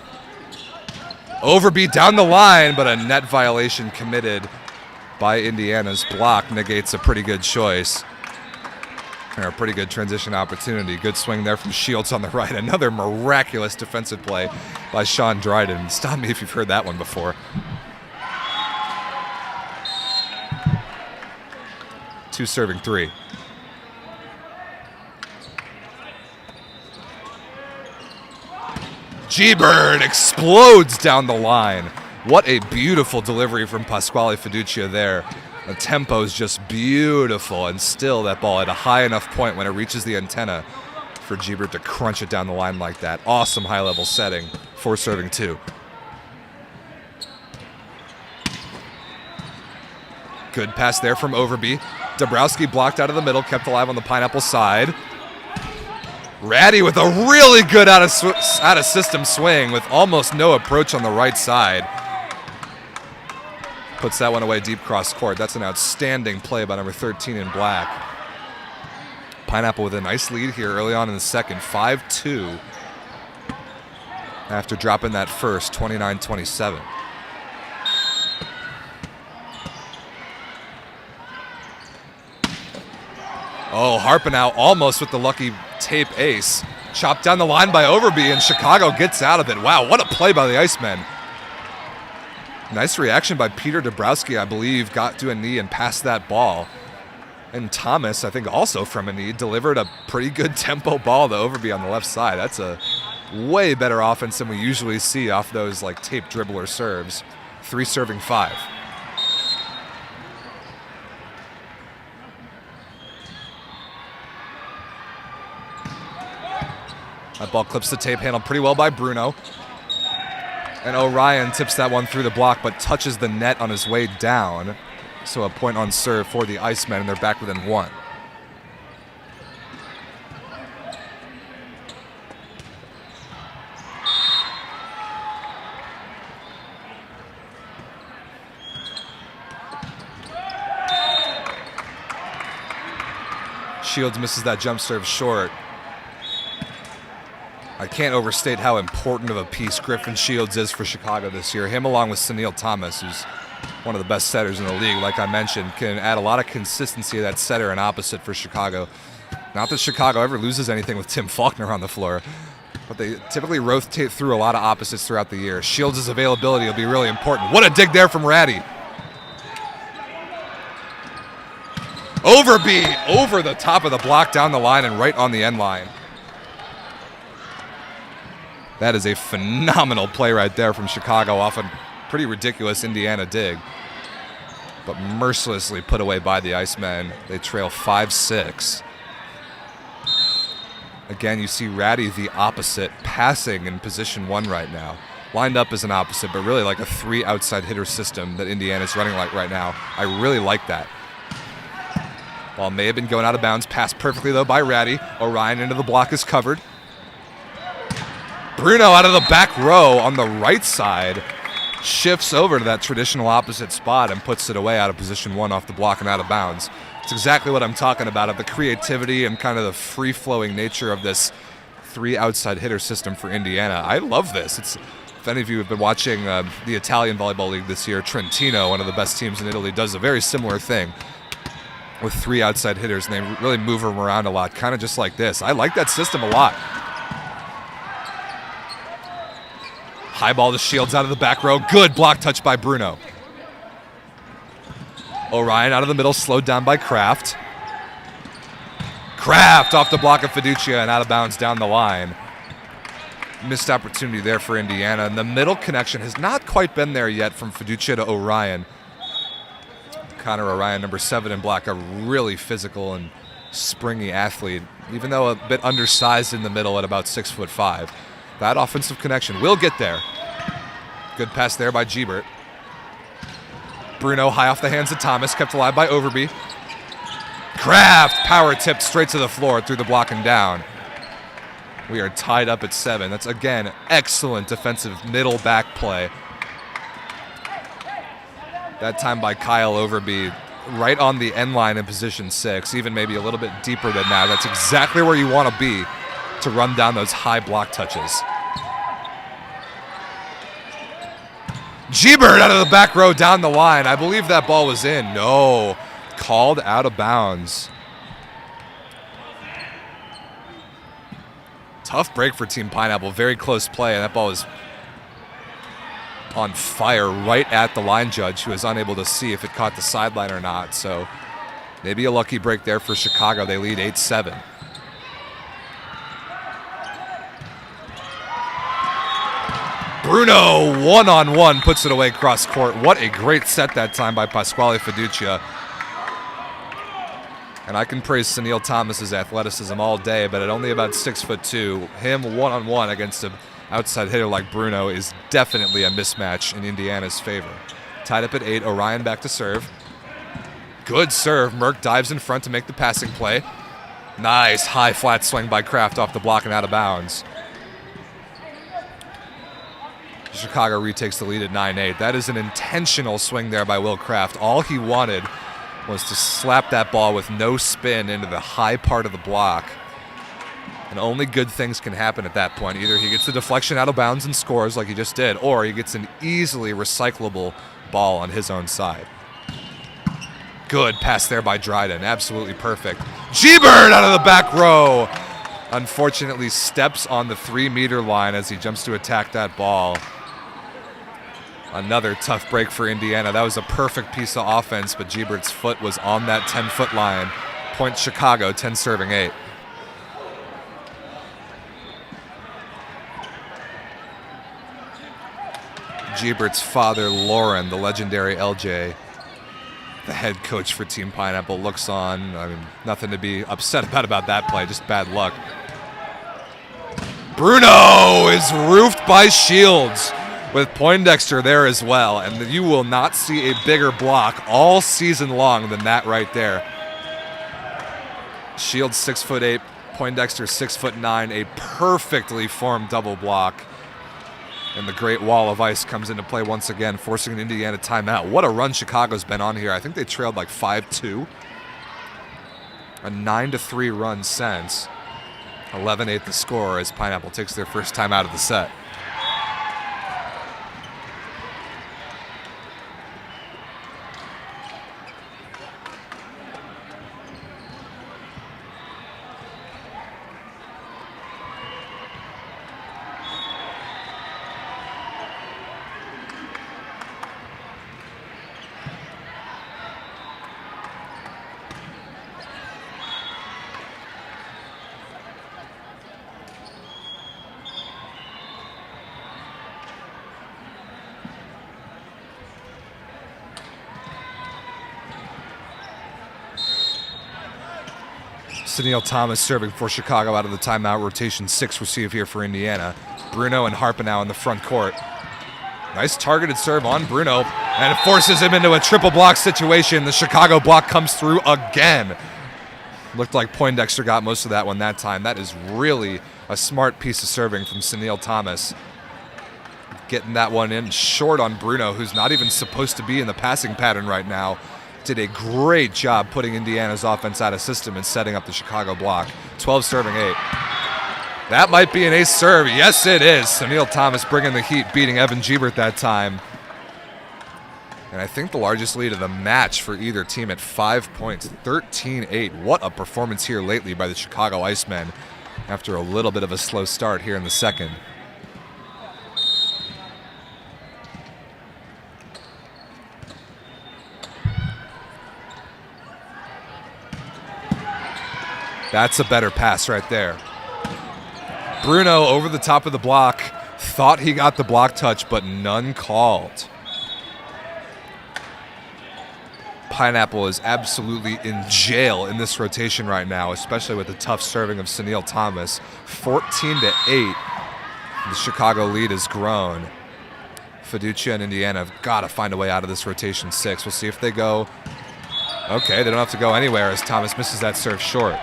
Overbeat down the line, but a net violation committed by Indiana's block negates a pretty good choice. A pretty good transition opportunity. Good swing there from Shields on the right. Another miraculous defensive play by Sean Dryden. Stop me if you've heard that one before. Two serving 3. G-Bird explodes down the line. What a beautiful delivery from Pasquale Fiducia there. The tempo is just beautiful, and still that ball at a high enough point when it reaches the antenna for G-Bird to crunch it down the line like that. Awesome high-level setting for serving 2. Good pass there from Overby. Dabrowski blocked out of the middle, kept alive on the Pineapple side. Ratty with a really good out of system swing with almost no approach on the right side. Puts that one away deep cross court. That's an outstanding play by number 13 in black. Pineapple with a nice lead here early on in the second, 5-2. After dropping that first, 29-27. Oh, Harpenau almost with the lucky tape ace. Chopped down the line by Overby, and Chicago gets out of it. Wow, what a play by the Icemen. Nice reaction by Peter Dabrowski, I believe, got to a knee and passed that ball. And Thomas, I think also from a knee, delivered a pretty good tempo ball to Overby on the left side. That's a way better offense than we usually see off those like tape dribbler serves. 3 serving 5. That ball clips the tape, handled pretty well by Bruno. And Orion tips that one through the block, but touches the net on his way down. So a point on serve for the Icemen, and they're back within 1. Shields misses that jump serve short. I can't overstate how important of a piece Griffin Shields is for Chicago this year. Him along with Sunil Thomas, who's one of the best setters in the league, like I mentioned, can add a lot of consistency to that setter and opposite for Chicago. Not that Chicago ever loses anything with Tim Faulkner on the floor, but they typically rotate through a lot of opposites throughout the year. Shields' availability will be really important. What a dig there from Ratty. Overby over the top of the block, down the line, and right on the end line. That is a phenomenal play right there from Chicago off a pretty ridiculous Indiana dig. But mercilessly put away by the Icemen. They trail 5-6. Again, you see Ratty the opposite, passing in position 1 right now. Lined up as an opposite, but really like a 3 outside hitter system that Indiana's running like right now. I really like that. Ball may have been going out of bounds. Passed perfectly, though, by Ratty. Orion into the block is covered. Bruno out of the back row on the right side shifts over to that traditional opposite spot and puts it away out of position 1 off the block and out of bounds. It's exactly what I'm talking about, of the creativity and kind of the free-flowing nature of this 3 outside hitter system for Indiana. I love this. If any of you have been watching the Italian Volleyball League this year, Trentino, one of the best teams in Italy, does a very similar thing with 3 outside hitters, and they really move them around a lot, kind of just like this. I like that system a lot. High ball to Shields out of the back row. Good block touch by Bruno. Orion out of the middle, slowed down by Kraft. Kraft off the block of Fiducia and out of bounds down the line. Missed opportunity there for Indiana. And the middle connection has not quite been there yet from Fiducia to Orion. Connor Orion, number 7 in black, a really physical and springy athlete, even though a bit undersized in the middle at about 6'5". That offensive connection will get there. Good pass there by Gebert. Bruno high off the hands of Thomas, kept alive by Overby. Kraft power tipped straight to the floor through the block and down. We are tied up at 7. That's, again, excellent defensive middle back play. That time by Kyle Overby, right on the end line in position 6, even maybe a little bit deeper than that. That's exactly where you want to be to run down those high block touches. Gebert out of the back row down the line. I believe that ball was in. No, called out of bounds. Tough break for Team Pineapple. Very close play, and that ball was on fire right at the line judge, who was unable to see if it caught the sideline or not. So maybe a lucky break there for Chicago. They lead 8-7. Bruno, one-on-one, puts it away cross court. What a great set that time by Pasquale Fiducia. And I can praise Sunil Thomas's athleticism all day, but at only about 6'2", him one-on-one against an outside hitter like Bruno is definitely a mismatch in Indiana's favor. Tied up at 8, Orion back to serve. Good serve. Merck dives in front to make the passing play. Nice high flat swing by Kraft off the block and out of bounds. Chicago retakes the lead at 9-8. That is an intentional swing there by Will Kraft. All he wanted was to slap that ball with no spin into the high part of the block. And only good things can happen at that point. Either he gets the deflection out of bounds and scores like he just did, or he gets an easily recyclable ball on his own side. Good pass there by Dryden. Absolutely perfect. G-Bird out of the back row. Unfortunately steps on the 3-meter line as he jumps to attack that ball. Another tough break for Indiana. That was a perfect piece of offense, but G-Bird's foot was on that 10-foot line. Point Chicago, 10 serving 8. G-Bird's father, Lauren, the legendary LJ, the head coach for Team Pineapple, looks on. I mean, nothing to be upset about that play, just bad luck. Bruno is roofed by Shields with Poindexter there as well, and you will not see a bigger block all season long than that right there. Shields 6'8", Poindexter 6'9", a perfectly formed double block. And the great wall of ice comes into play once again, forcing an Indiana timeout. What a run Chicago's been on here. I think they trailed like 5-2. A 9-3 run since. 11-8 the score as Pineapple takes their first time out of the set. Neil Thomas serving for Chicago out of the timeout. Rotation 6 receive here for Indiana. Bruno and Harpenau in the front court. Nice targeted serve on Bruno, and it forces him into a triple block situation. The Chicago block comes through again. Looked like Poindexter got most of that one that time. That is really a smart piece of serving from Sunil Thomas. Getting that one in short on Bruno, who's not even supposed to be in the passing pattern right now. Did a great job putting Indiana's offense out of system and setting up the Chicago block. 12 serving 8. That might be an ace serve. Yes, it is. Sunil Thomas bringing the heat, beating Evan Giebert that time. And I think the largest lead of the match for either team at 5 points, 13-8. What a performance here lately by the Chicago Icemen after a little bit of a slow start here in the second. That's a better pass right there. Bruno over the top of the block. Thought he got the block touch, but none called. Pineapple is absolutely in jail in this rotation right now, especially with the tough serving of Sunil Thomas. 14-8. The Chicago lead has grown. Fiducia and Indiana have got to find a way out of this rotation 6. We'll see if they go. Okay, they don't have to go anywhere as Thomas misses that serve short.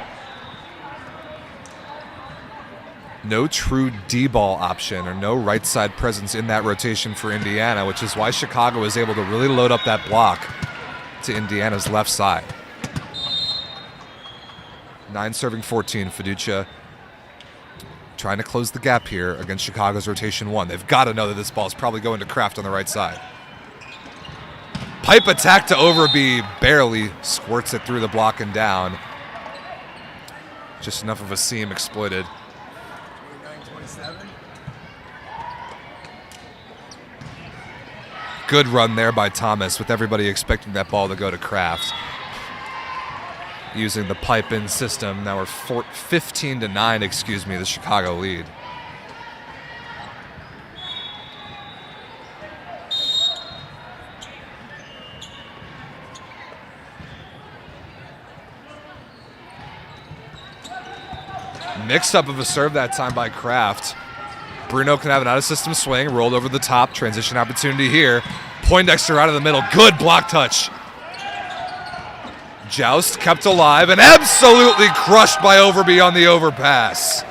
No true D-ball option or no right side presence in that rotation for Indiana, which is why Chicago is able to really load up that block to Indiana's left side. 9 serving 14, Fiducia trying to close the gap here against Chicago's rotation 1. They've got to know that this ball is probably going to Kraft on the right side. Pipe attack to Overby, barely squirts it through the block and down. Just enough of a seam exploited. Good run there by Thomas, with everybody expecting that ball to go to Kraft. Using the pipe-in system, now we're 15-9, the Chicago lead. Mix-up of a serve that time by Kraft. Bruno can have an out-of-system swing, rolled over the top, transition opportunity here. Poindexter out of the middle, good block touch. Joust kept alive and absolutely crushed by Overby on the overpass.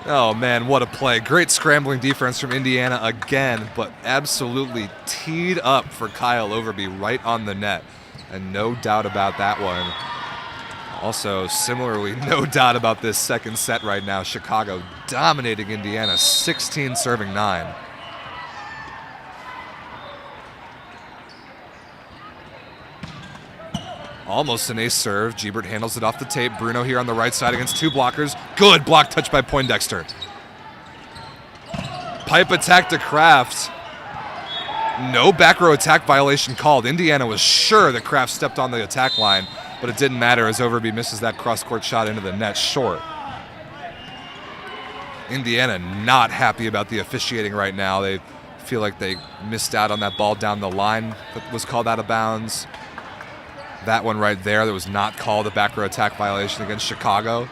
Oh man, what a play. Great scrambling defense from Indiana again, but absolutely teed up for Kyle Overby right on the net. And no doubt about that one. Also, similarly, no doubt about this second set right now. Chicago dominating Indiana, 16 serving 9. Almost an ace serve. Gebert handles it off the tape. Bruno here on the right side against 2 blockers. Good block touch by Poindexter. Pipe attack to Kraft. No back row attack violation called. Indiana was sure that Kraft stepped on the attack line, but it didn't matter as Overby misses that cross-court shot into the net short. Indiana not happy about the officiating right now. They feel like they missed out on that ball down the line that was called out of bounds. That one right there that was not called a back row attack violation against Chicago.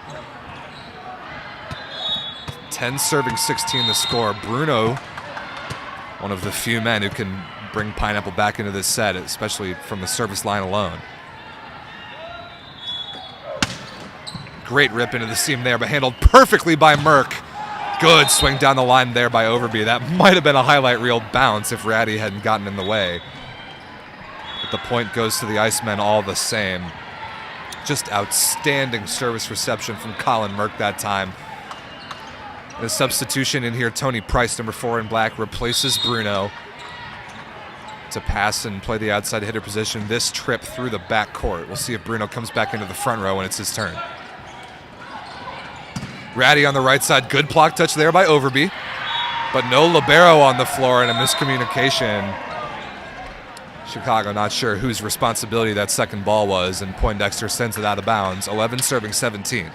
10 serving 16 the score. Bruno, one of the few men who can bring Pineapple back into this set, especially from the service line alone. Great rip into the seam there, but handled perfectly by Merck. Good swing down the line there by Overby. That might have been a highlight reel bounce if Ratty hadn't gotten in the way. But the point goes to the Icemen all the same. Just outstanding service reception from Colin Merck that time. The substitution in here, Tony Price, number 4 in black, replaces Bruno to pass and play the outside hitter position this trip through the backcourt. We'll see if Bruno comes back into the front row when it's his turn. Ratty on the right side, good block touch there by Overby, but no libero on the floor and a miscommunication. Chicago not sure whose responsibility that second ball was, and Poindexter sends it out of bounds. 11 serving 17.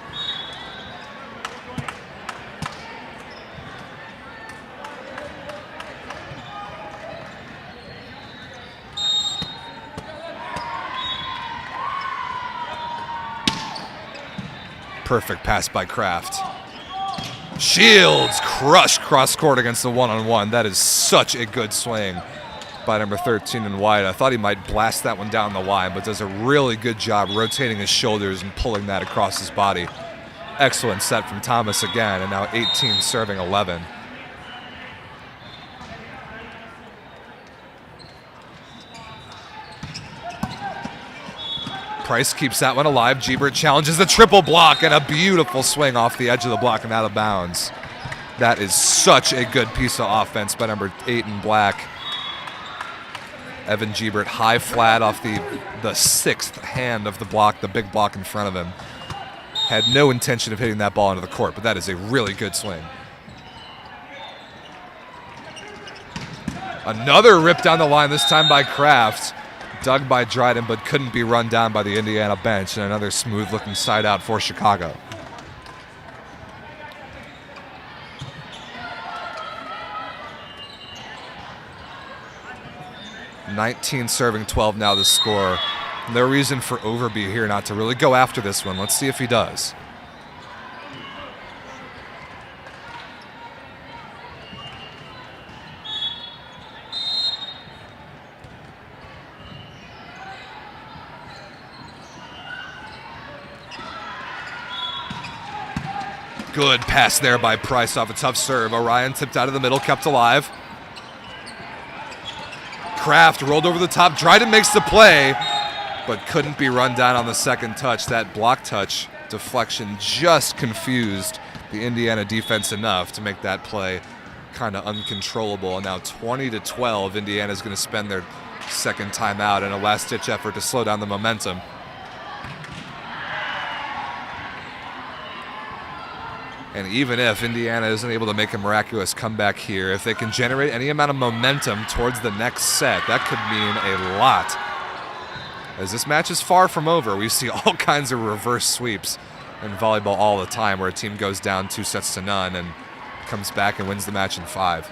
Perfect pass by Kraft. Shields crushed cross court against the one-on-one. That is such a good swing by number 13 in white. I thought he might blast that one down the line, but does a really good job rotating his shoulders and pulling that across his body. Excellent set from Thomas again, and now 18 serving 11. Price keeps that one alive. Gebert challenges the triple block and a beautiful swing off the edge of the block and out of bounds. That is such a good piece of offense by number 8 in black. Evan Gebert high flat off the 6th hand of the block, the big block in front of him. Had no intention of hitting that ball into the court, but that is a really good swing. Another rip down the line, this time by Kraft. Dug by Dryden, but couldn't be run down by the Indiana bench, and another smooth-looking side out for Chicago. (19 serving 12 now the score. No reason for Overby here not to really go after this one. Let's see if he does. Good pass there by Price off a tough serve. Orion tipped out of the middle, kept alive. Kraft rolled over the top. Dryden makes the play, but couldn't be run down on the second touch. That block touch deflection just confused the Indiana defense enough to make that play kind of uncontrollable. And now 20-12, Indiana's going to spend their second timeout in a last-ditch effort to slow down the momentum. And even if Indiana isn't able to make a miraculous comeback here, if they can generate any amount of momentum towards the next set, that could mean a lot. As this match is far from over, we see all kinds of reverse sweeps in volleyball all the time, where a team goes down 2-0 and comes back and wins the match in 5.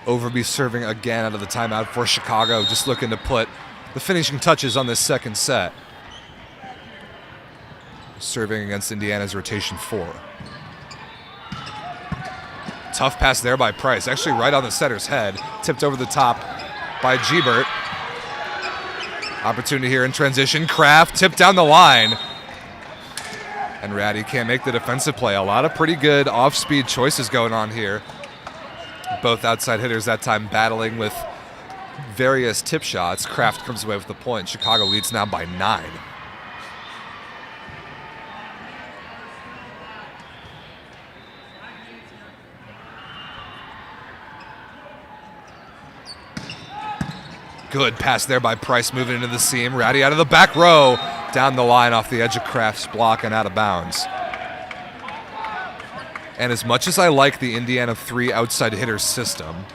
Overby serving again out of the timeout for Chicago, just looking to put the finishing touches on this second set. Serving against Indiana's rotation 4. Tough pass there by Price, actually right on the setter's head. Tipped over the top by Gebert. Opportunity here in transition. Kraft tipped down the line. And Ratty can't make the defensive play. A lot of pretty good off-speed choices going on here. Both outside hitters that time battling with various tip shots. Kraft comes away with the point. Chicago leads now by 9. Good pass there by Price, moving into the seam. Ratty out of the back row, down the line off the edge of Kraft's block and out of bounds. And as much as I like the Indiana 3 outside hitter system,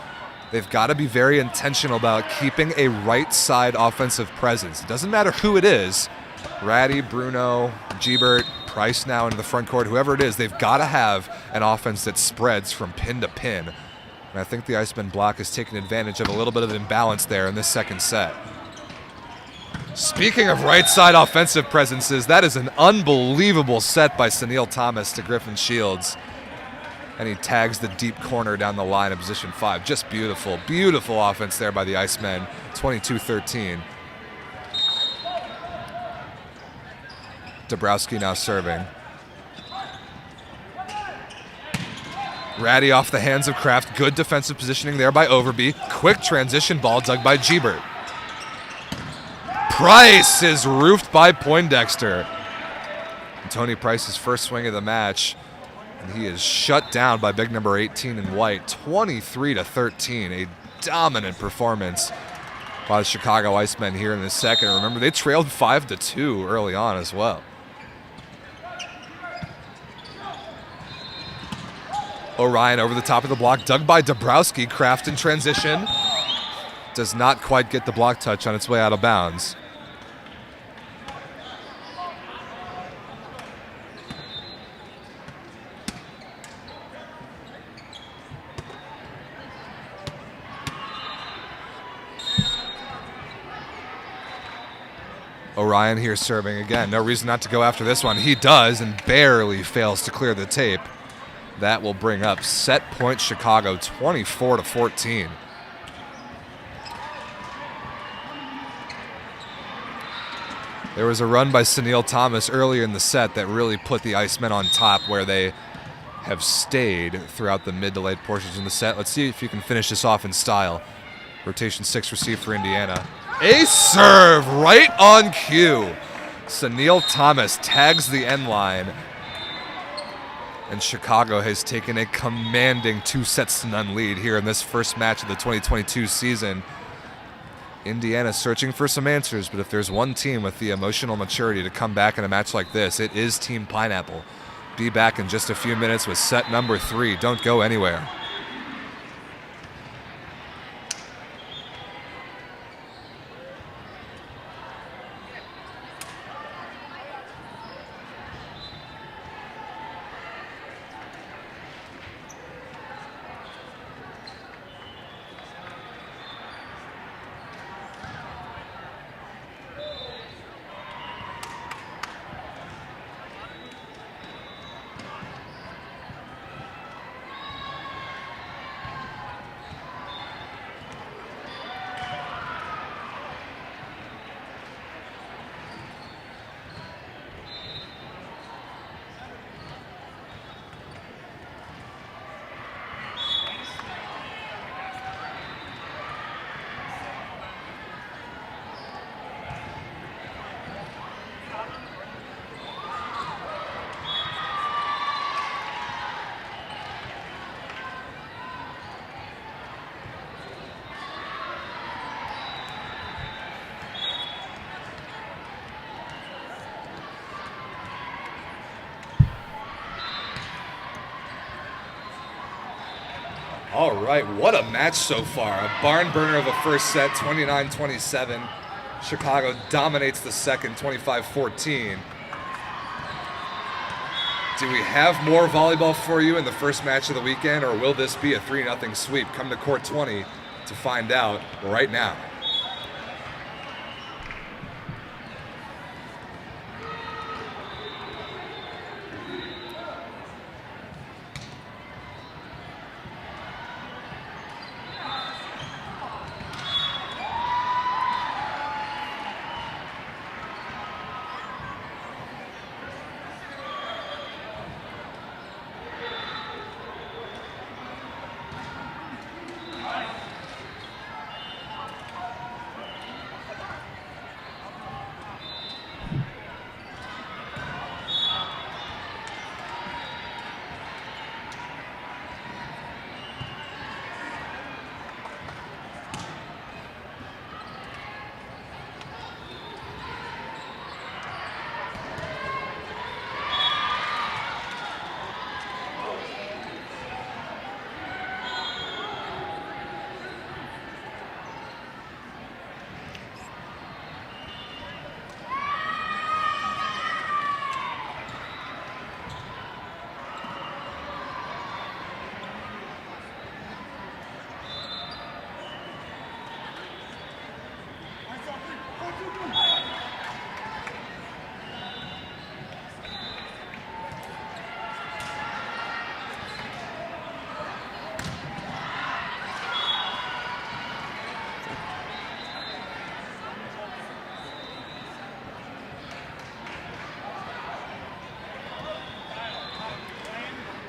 they've got to be very intentional about keeping a right side offensive presence. It doesn't matter who it is, Ratty, Bruno, Gebert, Price now into the front court, whoever it is, they've got to have an offense that spreads from pin to pin. And I think the Icemen block has taken advantage of a little bit of imbalance there in this second set. Speaking of right side offensive presences, that is an unbelievable set by Sunil Thomas to Griffin Shields. And he tags the deep corner down the line of position 5. Just beautiful, beautiful offense there by the Icemen, 22-13. Dabrowski now serving. Ratty off the hands of Kraft. Good defensive positioning there by Overby. Quick transition ball dug by Gebert. Price is roofed by Poindexter. And Tony Price's first swing of the match. And he is shut down by big number 18 in white. 23-13. A dominant performance by the Chicago Icemen here in the second. Remember, they trailed 5-2 early on as well. Orion over the top of the block, dug by Dabrowski. Kraft in transition. Does not quite get the block touch on its way out of bounds. Orion here serving again. No reason not to go after this one. He does and barely fails to clear the tape. That will bring up set point Chicago, 24-14. There was a run by Sunil Thomas earlier in the set that really put the Icemen on top, where they have stayed throughout the mid to late portions in the set. Let's see if you can finish this off in style. Rotation 6 received for Indiana. A serve right on cue. Sunil Thomas tags the end line. And Chicago has taken a commanding 2-0 lead here in this first match of the 2022 season. Indiana searching for some answers, but if there's one team with the emotional maturity to come back in a match like this, it is Team Pineapple. Be back in just a few minutes with set number 3. Don't go anywhere. All right, what a match so far. A barn burner of a first set, 29-27. Chicago dominates the second, 25-14. Do we have more volleyball for you in the first match of the weekend, or will this be a 3-0 sweep? Come to court 20 to find out right now.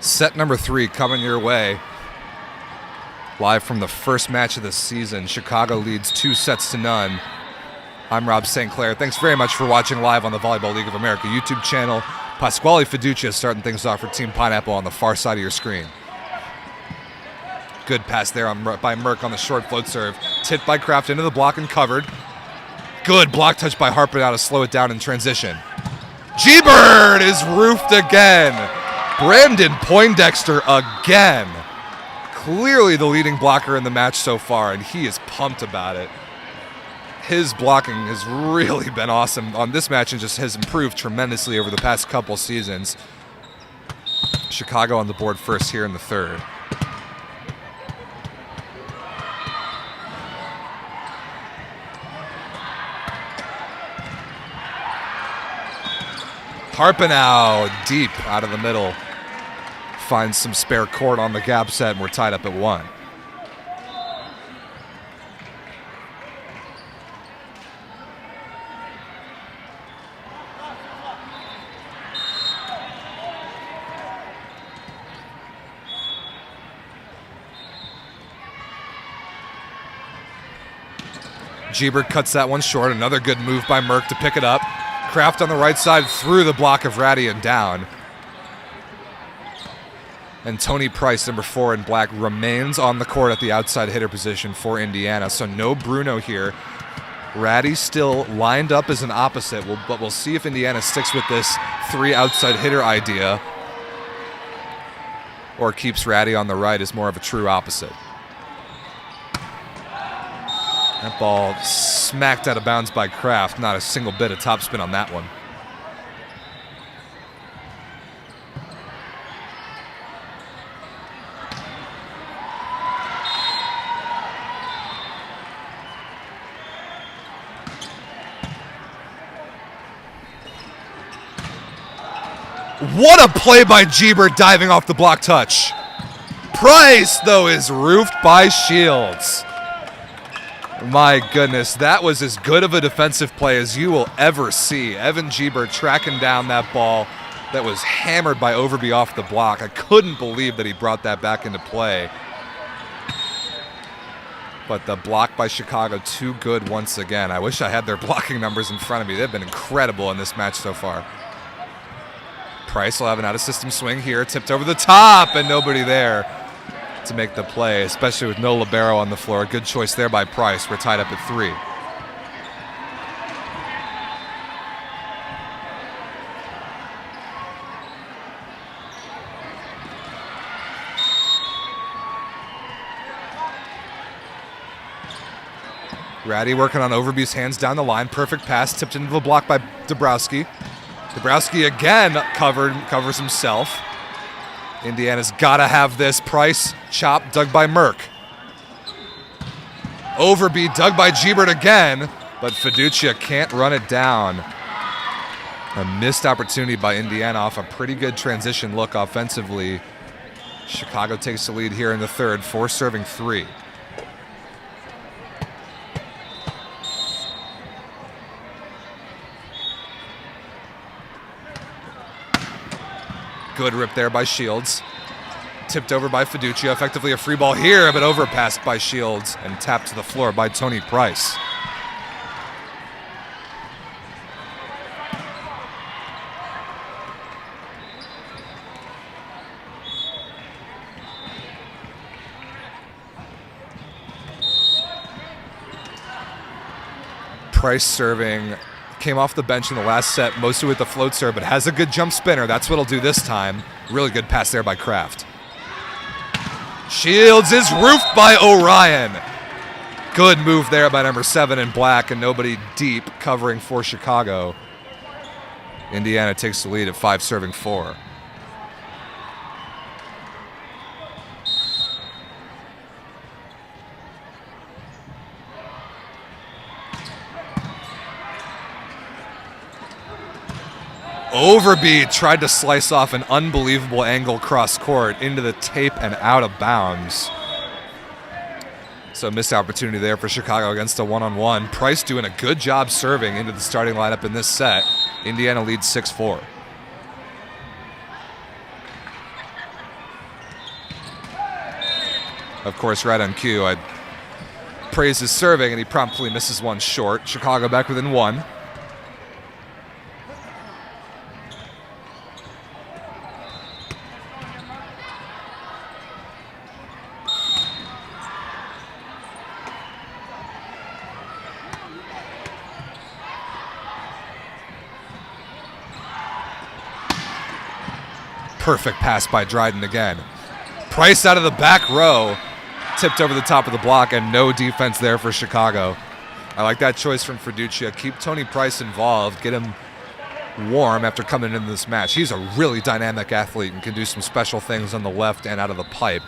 Set number 3 coming your way. Live from the first match of the season. Chicago leads 2-0. I'm Rob St. Clair. Thanks very much for watching live on the Volleyball League of America YouTube channel. Pasquale Fiducia starting things off for Team Pineapple on the far side of your screen. Good pass there by Merck on the short float serve. Tipped by Kraft into the block and covered. Good block touch by Harper now to slow it down in transition. G-Bird is roofed again. Brandon Poindexter again. Clearly the leading blocker in the match so far, and he is pumped about it. His blocking has really been awesome on this match and just has improved tremendously over the past couple seasons. Chicago on the board first here in the third. Harpenau deep out of the middle. Finds some spare court on the gap set, and we're tied up at 1. G-Bird cuts that one short. Another good move by Merck to pick it up. Kraft on the right side through the block of Ratty and down. And Tony Price, number 4 in black, remains on the court at the outside hitter position for Indiana. So no Bruno here. Ratty still lined up as an opposite, but we'll see if Indiana sticks with this 3 outside hitter idea or keeps Ratty on the right as more of a true opposite. That ball smacked out of bounds by Kraft. Not a single bit of topspin on that one. What a play by G-Bird diving off the block touch. Price, though, is roofed by Shields. My goodness, that was as good of a defensive play as you will ever see. Evan G-Bird tracking down that ball that was hammered by Overby off the block. I couldn't believe that he brought that back into play. But the block by Chicago, too good once again. I wish I had their blocking numbers in front of me. They've been incredible in this match so far. Price will have an out-of-system swing here, tipped over the top, and nobody there to make the play, especially with no libero on the floor. Good choice there by Price. We're tied up at 3. Ratty working on Overby's hands down the line. Perfect pass, tipped into the block by Dabrowski. Dabrowski again covers himself. Indiana's got to have this. Price, chop, dug by Merck. Overbeat, dug by Gebert again, but Fiducia can't run it down. A missed opportunity by Indiana off a pretty good transition look offensively. Chicago takes the lead here in the third, 4 serving 3. Good rip there by Shields. Tipped over by Fiducia. Effectively a free ball here, but overpassed by Shields and tapped to the floor by Tony Price. Price serving. Came off the bench in the last set, mostly with the float serve, but has a good jump spinner. That's what he'll do this time. Really good pass there by Kraft. Shields is roofed by Orion. Good move there by number 7 in black, and nobody deep covering for Chicago. Indiana takes the lead at 5 serving 4. Overbeat tried to slice off an unbelievable angle cross court into the tape and out of bounds. So missed opportunity there for Chicago against a one-on-one. Price doing a good job serving into the starting lineup in this set. Indiana leads 6-4. Of course, right on cue, I praise his serving and he promptly misses one short. Chicago back within 1. Perfect pass by Dryden again. Price out of the back row, tipped over the top of the block, and no defense there for Chicago. I like that choice from Fiducia. Keep Tony Price involved, get him warm after coming into this match. He's a really dynamic athlete and can do some special things on the left and out of the pipe.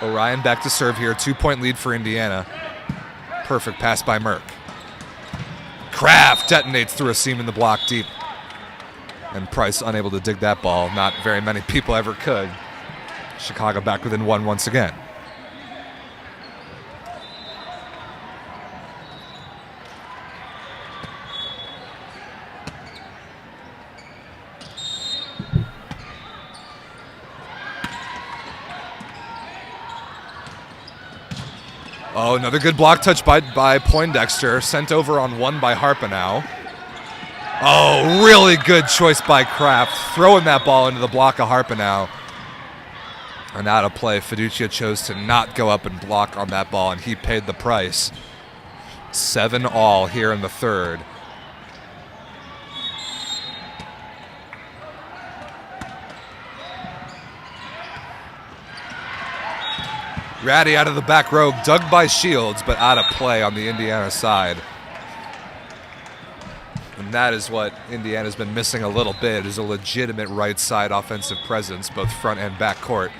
Orion back to serve here, 2-point lead for Indiana. Perfect pass by Merck. Kraft detonates through a seam in the block deep. And Price unable to dig that ball. Not very many people ever could. Chicago back within 1 once again. Oh, another good block touch by Poindexter. Sent over on 1 by Harpenau. Oh, really good choice by Kraft, throwing that ball into the block of Harpenau. And out of play, Fiducia chose to not go up and block on that ball, and he paid the price. 7-all here in the third. Ratty out of the back row, dug by Shields, but out of play on the Indiana side. And that is what Indiana's been missing a little bit, is a legitimate right side offensive presence, both front and back court.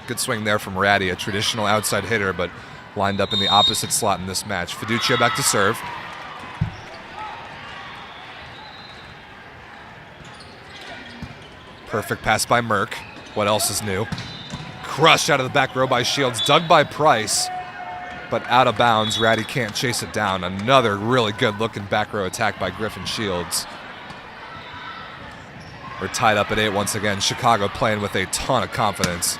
Good swing there from Ratty, a traditional outside hitter, but lined up in the opposite slot in this match. Fiducia back to serve. Perfect pass by Merck. What else is new? Crushed out of the back row by Shields, dug by Price, but out of bounds. Ratty can't chase it down. Another really good looking back row attack by Griffin Shields. We're tied up at 8 once again. Chicago playing with a ton of confidence.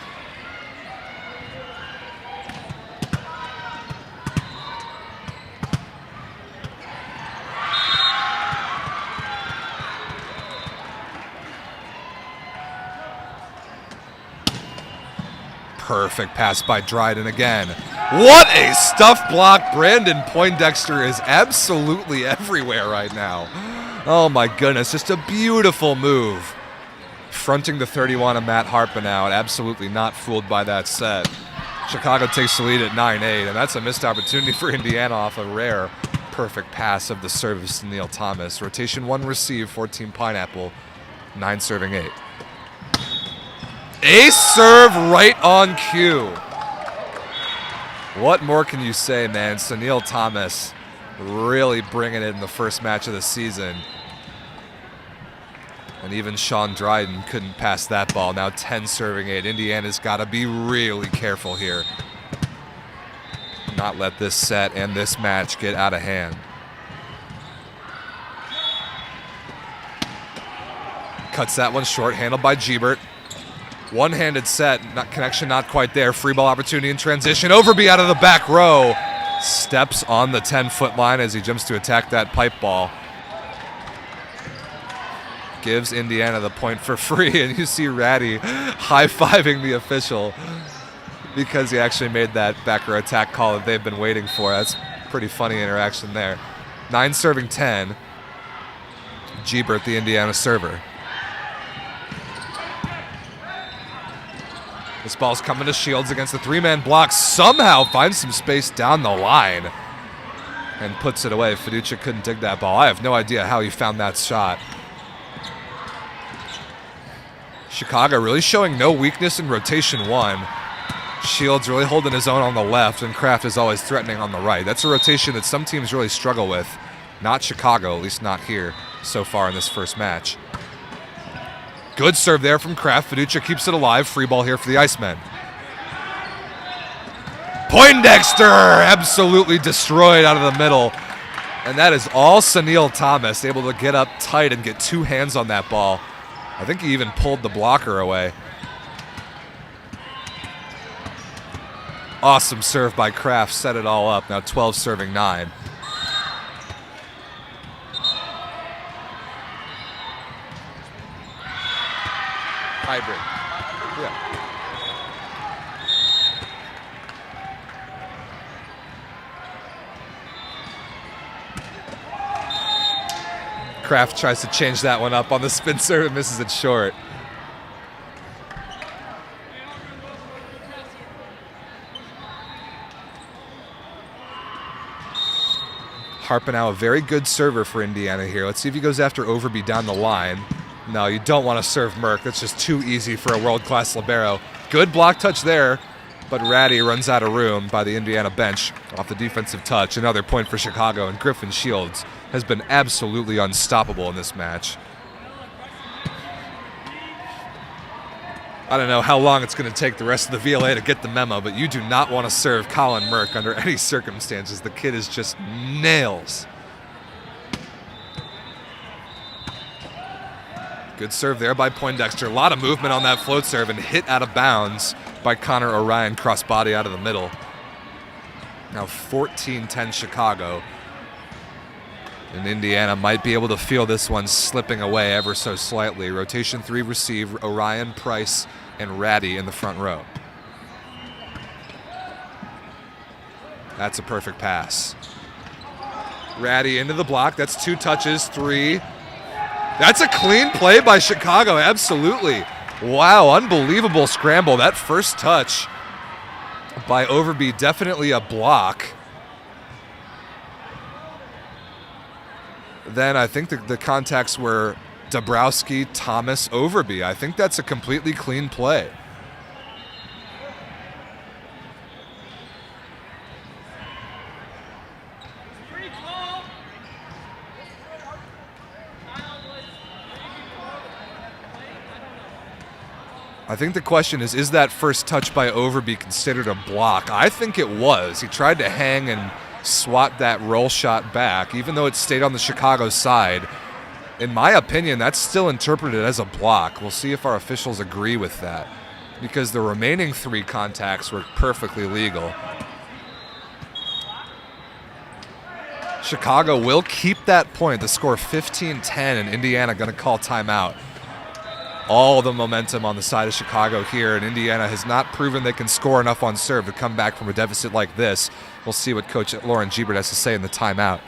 Perfect pass by Dryden again. What a stuff block. Brandon Poindexter is absolutely everywhere right now. Oh my goodness, just a beautiful move. Fronting the 31 of Matt Harpenau, absolutely not fooled by that set. Chicago takes the lead at 9-8, and that's a missed opportunity for Indiana off a rare perfect pass of the service to Neil Thomas. Rotation 1 receive for Team Pineapple. 9 serving 8. Ace serve right on cue. What more can you say, man? So Neil Thomas really bringing it in the first match of the season. And even Sean Dryden couldn't pass that ball. Now 10 serving 8. Indiana's got to be really careful here. Not let this set and this match get out of hand. Cuts that one short, handled by Gebert. One-handed set, connection not quite there. Free ball opportunity in transition. Overby out of the back row. Steps on the 10-foot line as he jumps to attack that pipe ball. Gives Indiana the point for free, and you see Ratty high-fiving the official because he actually made that back row attack call that they've been waiting for. That's pretty funny interaction there. 9 serving 10. Gebert, the Indiana server. This ball's coming to Shields against the 3-man block. Somehow finds some space down the line and puts it away. Fiducia couldn't dig that ball. I have no idea how he found that shot. Chicago really showing no weakness in rotation 1. Shields really holding his own on the left, and Kraft is always threatening on the right. That's a rotation that some teams really struggle with. Not Chicago, at least not here so far in this first match. Good serve there from Kraft. Fiducia keeps it alive. Free ball here for the Icemen. Poindexter absolutely destroyed out of the middle. And that is all Sunil Thomas, able to get up tight and get 2 hands on that ball. I think he even pulled the blocker away. Awesome serve by Kraft, set it all up. Now 12 serving 9. Hybrid. Yeah. Kraft tries to change that one up on the spin serve and misses it short. Harpenau, a very good server for Indiana here. Let's see if he goes after Overby down the line. No, you don't want to serve Merck. That's just too easy for a world-class libero. Good block touch there, but Ratty runs out of room by the Indiana bench off the defensive touch. Another point for Chicago, and Griffin Shields has been absolutely unstoppable in this match. I don't know how long it's going to take the rest of the VLA to get the memo, but you do not want to serve Colin Merck under any circumstances. The kid is just nails. Good serve there by Poindexter. A lot of movement on that float serve and hit out of bounds by Connor Orion, crossbody out of the middle. Now 14-10 Chicago. And Indiana might be able to feel this one slipping away ever so slightly. Rotation 3 receive, Orion, Price, and Ratty in the front row. That's a perfect pass. Ratty into the block. That's 2 touches, 3. That's a clean play by Chicago, absolutely. Wow, unbelievable scramble. That first touch by Overby, definitely a block. Then I think the contacts were Dabrowski, Thomas, Overby. I think that's a completely clean play. I think the question is that first touch by Overby considered a block? I think it was. He tried to hang and swat that roll shot back, even though it stayed on the Chicago side. In my opinion, that's still interpreted as a block. We'll see if our officials agree with that, because the remaining 3 contacts were perfectly legal. Chicago will keep that point. The score 15-10, and Indiana going to call timeout. All the momentum on the side of Chicago here, and Indiana has not proven they can score enough on serve to come back from a deficit like this. We'll see what Coach Lauren Gebert has to say in the timeout.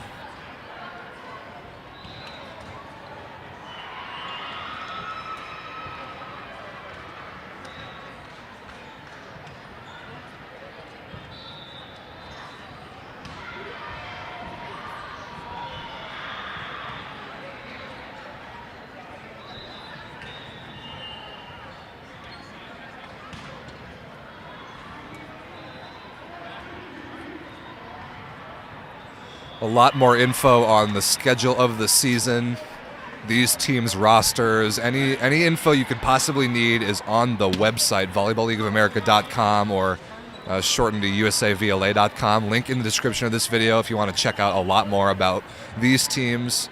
A lot more info on the schedule of the season, these teams' rosters, any info you could possibly need is on the website, volleyballleagueofamerica.com, or shortened to usavla.com. Link in the description of this video if you want to check out a lot more about these teams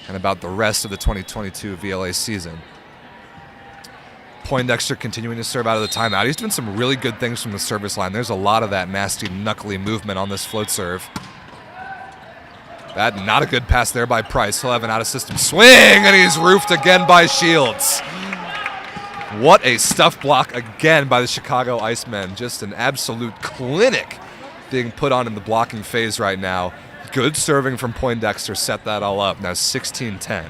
and about the rest of the 2022 VLA season. Poindexter continuing to serve out of the timeout. He's doing some really good things from the service line. There's a lot of that nasty, knuckly movement on this float serve. That not a good pass there by Price. He'll have an out-of-system swing, and he's roofed again by Shields. What a stuff block again by the Chicago Icemen. Just an absolute clinic being put on in the blocking phase right now. Good serving from Poindexter set that all up. Now 16-10.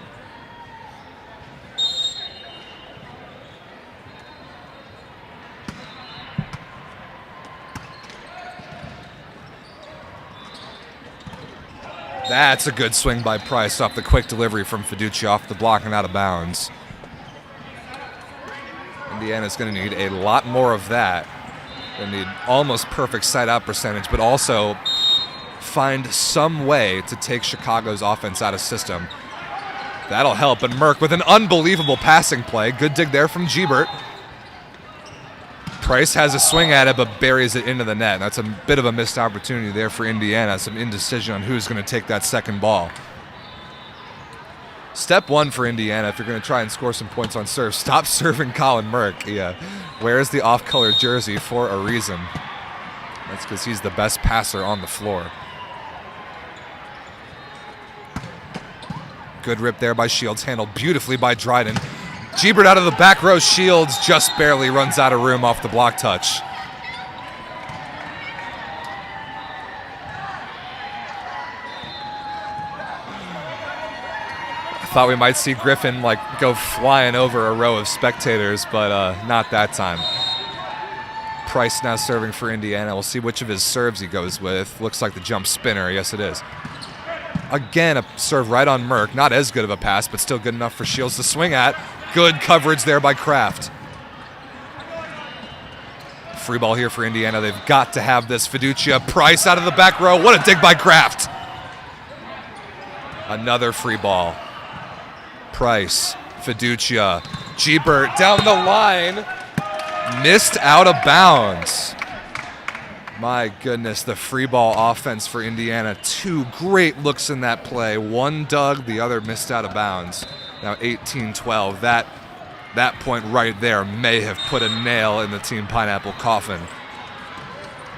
That's a good swing by Price off the quick delivery from Fiducia off the block and out of bounds. Indiana's going to need a lot more of that. They need almost perfect side-out percentage, but also find some way to take Chicago's offense out of system. That'll help. And Merck with an unbelievable passing play. Good dig there from Gebert. Price has a swing at it, but buries it into the net. That's a bit of a missed opportunity there for Indiana. Some indecision on who's going to take that second ball. Step one for Indiana, if you're going to try and score some points on serve, stop serving Colin Merck. He wears the off-color jersey for a reason. That's because he's the best passer on the floor. Good rip there by Shields, handled beautifully by Dryden. Gebert out of the back row. Shields just barely runs out of room off the block touch. I thought we might see Griffin go flying over a row of spectators, but not that time. Price now serving for Indiana. We'll see which of his serves he goes with. Looks like the jump spinner. Yes, it is. Again, a serve right on Merck. Not as good of a pass, but still good enough for Shields to swing at. Good coverage there by Kraft. Free ball here for Indiana. They've got to have this. Fiducia, Price out of the back row. What a dig by Kraft. Another free ball. Price, Fiducia, Gebert down the line. Missed out of bounds. My goodness, the free ball offense for Indiana. Two great looks in that play. One dug, the other missed out of bounds. Now 18-12. That point right there may have put a nail in the Team Pineapple coffin.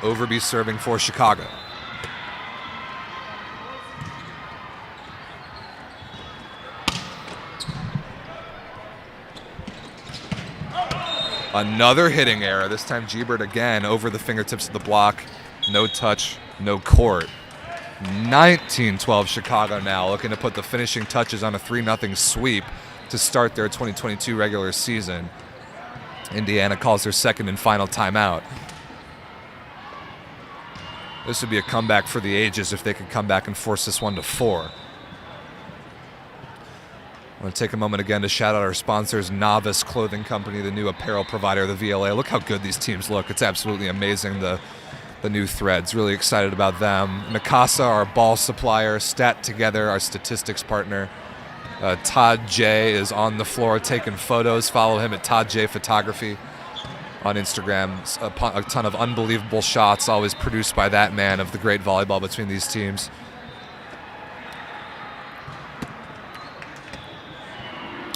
Overby serving for Chicago. Another hitting error. This time Gebert again over the fingertips of the block. No touch, no court. 19-12 Chicago now, looking to put the finishing touches on a 3-0 sweep to start their 2022 regular season. Indiana calls their second and final timeout. This would be a comeback for the ages if they could come back and force this one to 4. I want to take a moment again to shout out our sponsors, Novice Clothing Company, the new apparel provider of the VLA. Look how good these teams look. It's absolutely amazing, the new threads. Really excited about them. Mikasa, our ball supplier. Stat Together, our statistics partner. Todd J is on the floor taking photos. Follow him at Todd J Photography on Instagram. A ton of unbelievable shots, always produced by that man of the great volleyball between these teams.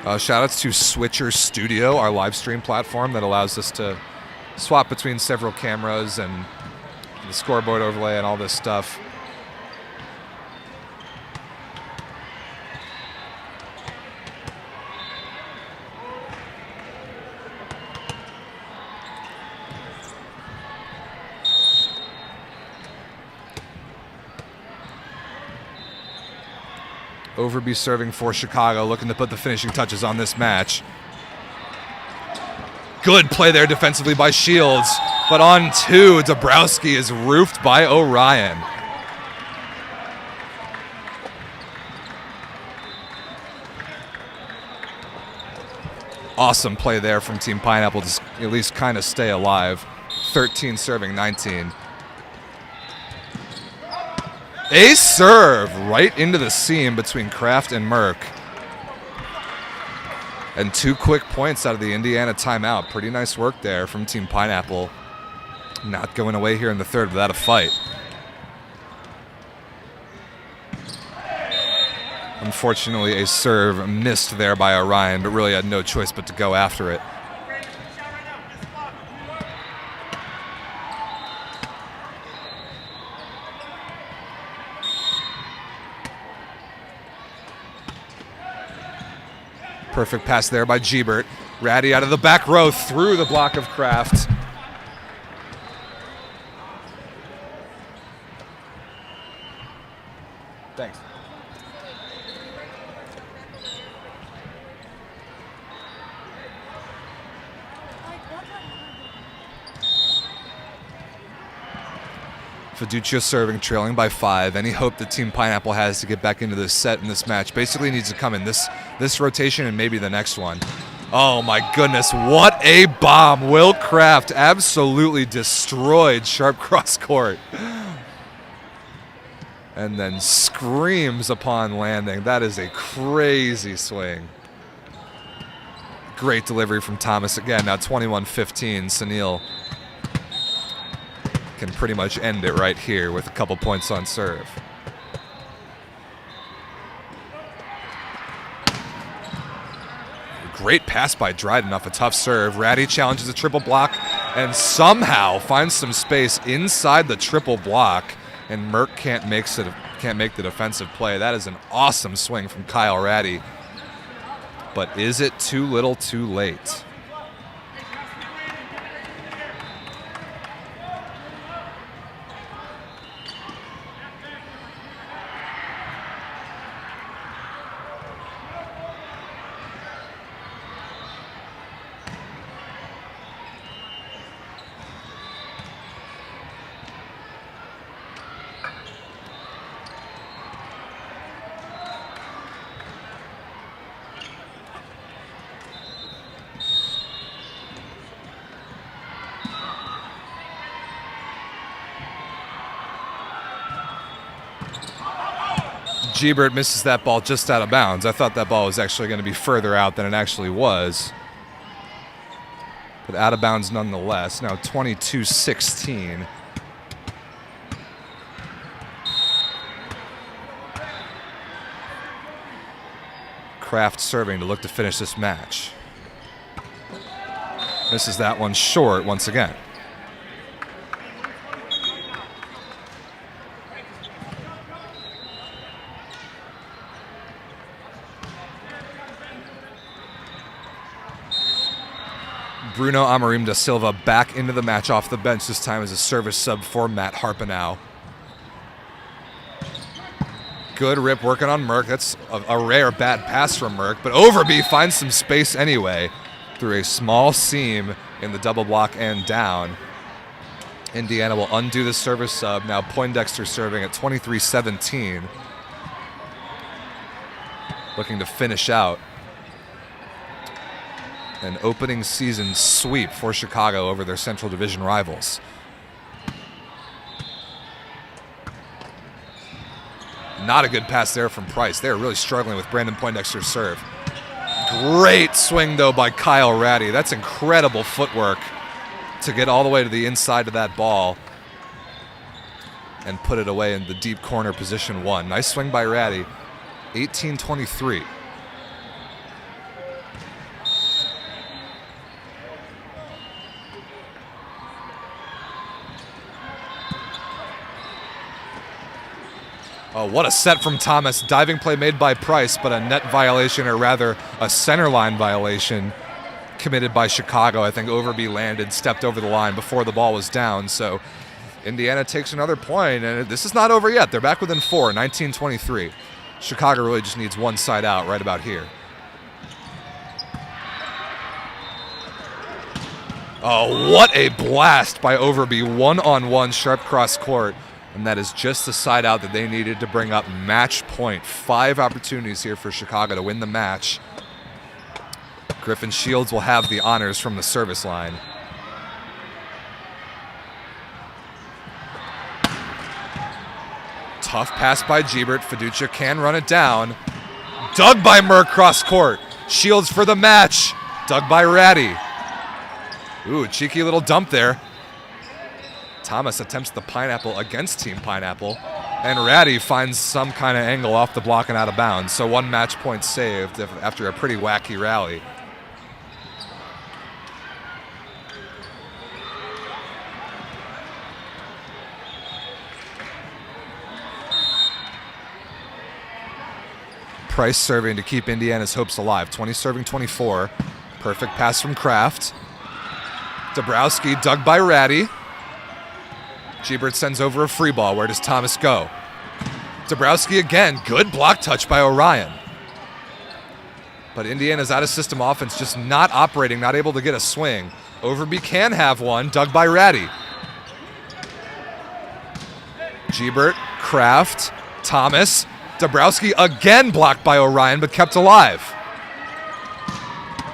Shout-outs to Switcher Studio, our live stream platform that allows us to swap between several cameras and the scoreboard overlay and all this stuff. Overby serving for Chicago, looking to put the finishing touches on this match. Good play there defensively by Shields, but on 2, Dabrowski is roofed by Orion. Awesome play there from Team Pineapple to at least kind of stay alive. 13 serving 19. Ace serve right into the seam between Kraft and Merck. And 2 quick points out of the Indiana timeout. Pretty nice work there from Team Pineapple. Not going away here in the third without a fight. Unfortunately, a serve missed there by Orion, but really had no choice but to go after it. Perfect pass there by Gebert. Ratty out of the back row through the block of Kraft. Thanks. Fiducia serving, trailing by 5. Any hope that Team Pineapple has to get back into this set in this match basically needs to come in this rotation and maybe the next one. Oh my goodness, what a bomb. Will Kraft absolutely destroyed sharp cross court. And then screams upon landing. That is a crazy swing. Great delivery from Thomas again. Now 21-15. Sunil can pretty much end it right here with a couple points on serve. Great pass by Dryden off a tough serve. Ratty challenges a triple block and somehow finds some space inside the triple block, and Merck can't make the defensive play. That is an awesome swing from Kyle Ratty. But is it too little too late? Gebert misses that ball just out of bounds. I thought that ball was actually going to be further out than it actually was. But out of bounds nonetheless. Now 22-16. Kraft serving to look to finish this match. Misses that one short once again. Bruno Amorim da Silva back into the match off the bench, this time as a service sub for Matt Harpenow. Good rip working on Merck. That's a rare bad pass from Merck, but Overby finds some space anyway through a small seam in the double block and down. Indiana will undo the service sub. Now Poindexter serving at 23-17. Looking to finish out an opening season sweep for Chicago over their Central Division rivals. Not a good pass there from Price. They're really struggling with Brandon Poindexter's serve. Great swing, though, by Kyle Ratty. That's incredible footwork to get all the way to the inside of that ball and put it away in the deep corner position 1. Nice swing by Ratty. 18-23. Oh, what a set from Thomas. Diving play made by Price, but a net violation, or rather a center line violation committed by Chicago. I think Overby landed, stepped over the line before the ball was down. So Indiana takes another point, and this is not over yet. They're back within 4, 19-23. Chicago really just needs one side out right about here. Oh, what a blast by Overby. One-on-one sharp cross court. And that is just the side out that they needed to bring up match point. 5 opportunities here for Chicago to win the match. Griffin Shields will have the honors from the service line. Tough pass by Gebert. Fiducia can run it down. Dug by Merck cross court. Shields for the match. Dug by Ratty. Ooh, cheeky little dump there. Thomas attempts the pineapple against Team Pineapple. And Ratty finds some kind of angle off the block and out of bounds. So 1 match point saved after a pretty wacky rally. Price serving to keep Indiana's hopes alive. 20 serving 24. Perfect pass from Kraft. Dabrowski dug by Ratty. Gebert sends over a free ball. Where does Thomas go? Dabrowski again. Good block touch by Orion. But Indiana's out-of-system offense just not operating, not able to get a swing. Overby can have one. Dug by Ratty. Gebert, Kraft, Thomas. Dabrowski again blocked by Orion, but kept alive.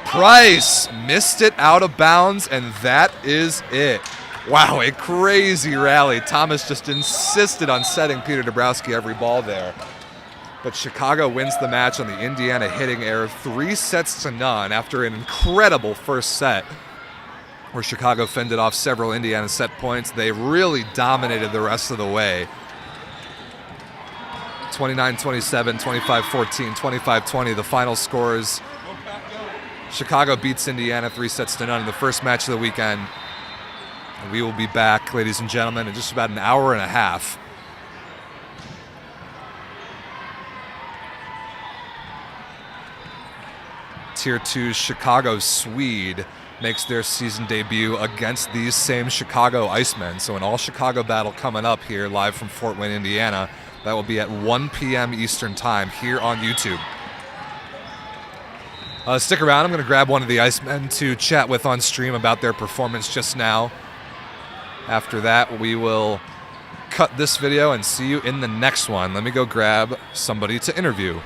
Price missed it out of bounds, and that is it. Wow, a crazy rally. Thomas just insisted on setting Peter Dabrowski every ball there. But Chicago wins the match on the Indiana hitting error, 3-0 after an incredible first set where Chicago fended off several Indiana set points. They really dominated the rest of the way. 29-27, 25-14, 25-20, the final scores. Chicago beats Indiana 3-0 in the first match of the weekend. And we will be back, ladies and gentlemen, in just about an hour and a half. Tier 2 Chicago Sweed makes their season debut against these same Chicago Icemen. So an all-Chicago battle coming up here live from Fort Wayne, Indiana. That will be at 1 p.m. Eastern Time here on YouTube. Stick around. I'm going to grab one of the Icemen to chat with on stream about their performance just now. After that, we will cut this video and see you in the next one. Let me go grab somebody to interview.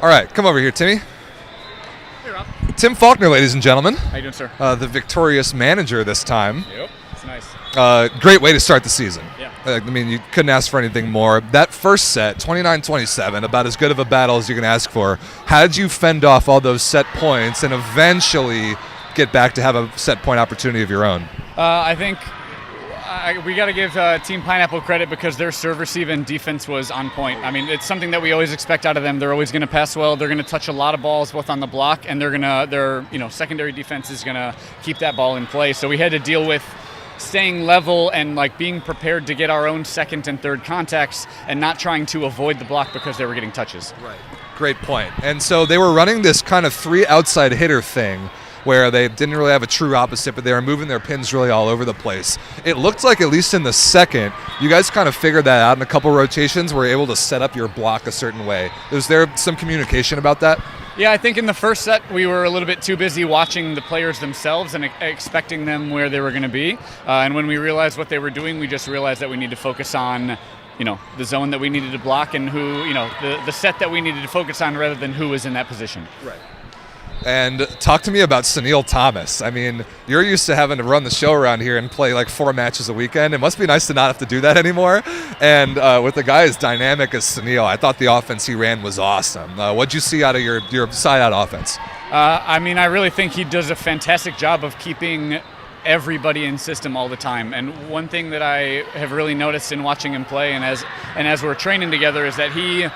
All right, come over here, Timmy. Hey, Rob. Tim Faulkner, ladies and gentlemen. How you doing, sir? The victorious manager this time. Yep, it's nice. Great way to start the season. Yeah. I mean, you couldn't ask for anything more. That first set, 29-27, about as good of a battle as you can ask for. How did you fend off all those set points and eventually get back to have a set point opportunity of your own? I think we got to give Team Pineapple credit because their serve, receive, and defense was on point. I mean, it's something that we always expect out of them. They're always going to pass well. They're going to touch a lot of balls both on the block, and their secondary defense is going to keep that ball in play. So we had to deal with staying level and being prepared to get our own second and third contacts and not trying to avoid the block because they were getting touches. Right. Great point. And so they were running this kind of 3 outside hitter thing where they didn't really have a true opposite, but they were moving their pins really all over the place. It looked like, at least in the second, you guys kind of figured that out in a couple rotations, were able to set up your block a certain way. Was there some communication about that? Yeah, I think in the first set we were a little bit too busy watching the players themselves and expecting them where they were going to be. And when we realized what they were doing, we just realized that we need to focus on the zone that we needed to block and who, the set that we needed to focus on rather than who was in that position. Right. And talk to me about Sunil Thomas. I mean, you're used to having to run the show around here and play 4 matches a weekend. It must be nice to not have to do that anymore. And with a guy as dynamic as Sunil, I thought the offense he ran was awesome. What'd you see out of your side-out offense? I really think he does a fantastic job of keeping everybody in system all the time. And one thing that I have really noticed in watching him play and as we're training together is that he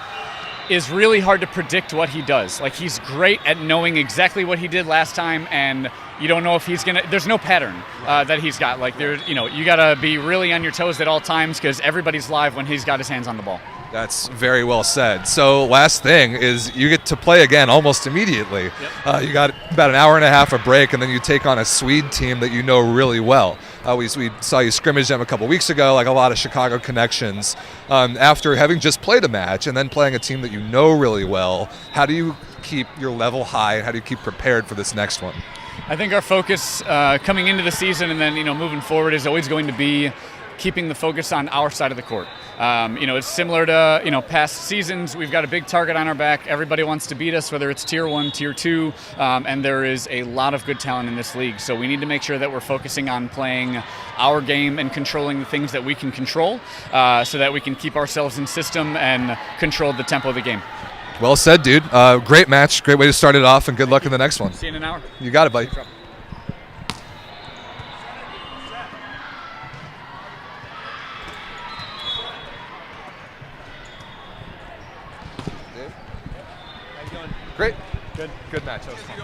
is really hard to predict what he does. He's great at knowing exactly what he did last time, and you don't know if he's gonna. There's no pattern that he's got. You gotta be really on your toes at all times because everybody's live when he's got his hands on the ball. That's very well said. So last thing is you get to play again almost immediately. Yep. You got about an hour and a half of break, and then you take on a Sweed team that you know really well. We saw you scrimmage them a couple weeks ago, like a lot of Chicago connections. After having just played a match and then playing a team that you know really well, how do you keep your level high, and how do you keep prepared for this next one? I think our focus coming into the season and then moving forward is always going to be keeping the focus on our side of the court. It's similar to past seasons. We've got a big target on our back. Everybody wants to beat us, whether it's Tier 1, Tier 2, and there is a lot of good talent in this league. So we need to make sure that we're focusing on playing our game and controlling the things that we can control, so that we can keep ourselves in system and control the tempo of the game. Well said, dude. Great match. Great way to start it off, and good luck in the next one. See you in an hour. You got it, buddy. Great. Good match. That was fun.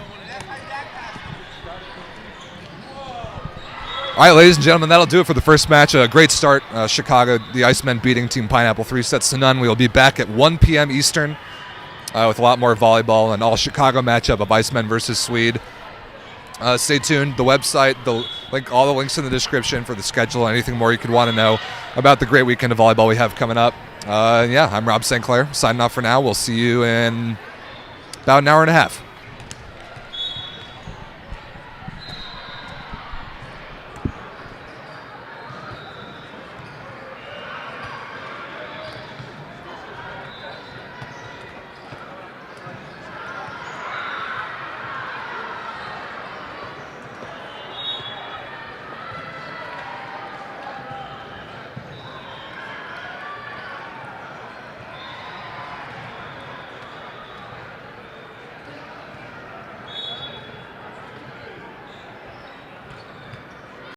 All right, ladies and gentlemen, that'll do it for the first match. A great start. Chicago, the Icemen beating Team Pineapple 3-0. We will be back at 1 p.m. Eastern with a lot more volleyball and all Chicago matchup of Icemen versus Sweed. Stay tuned. The website, all the links in the description for the schedule and anything more you could want to know about the great weekend of volleyball we have coming up. I'm Rob St. Clair, signing off for now. We'll see you in about an hour and a half.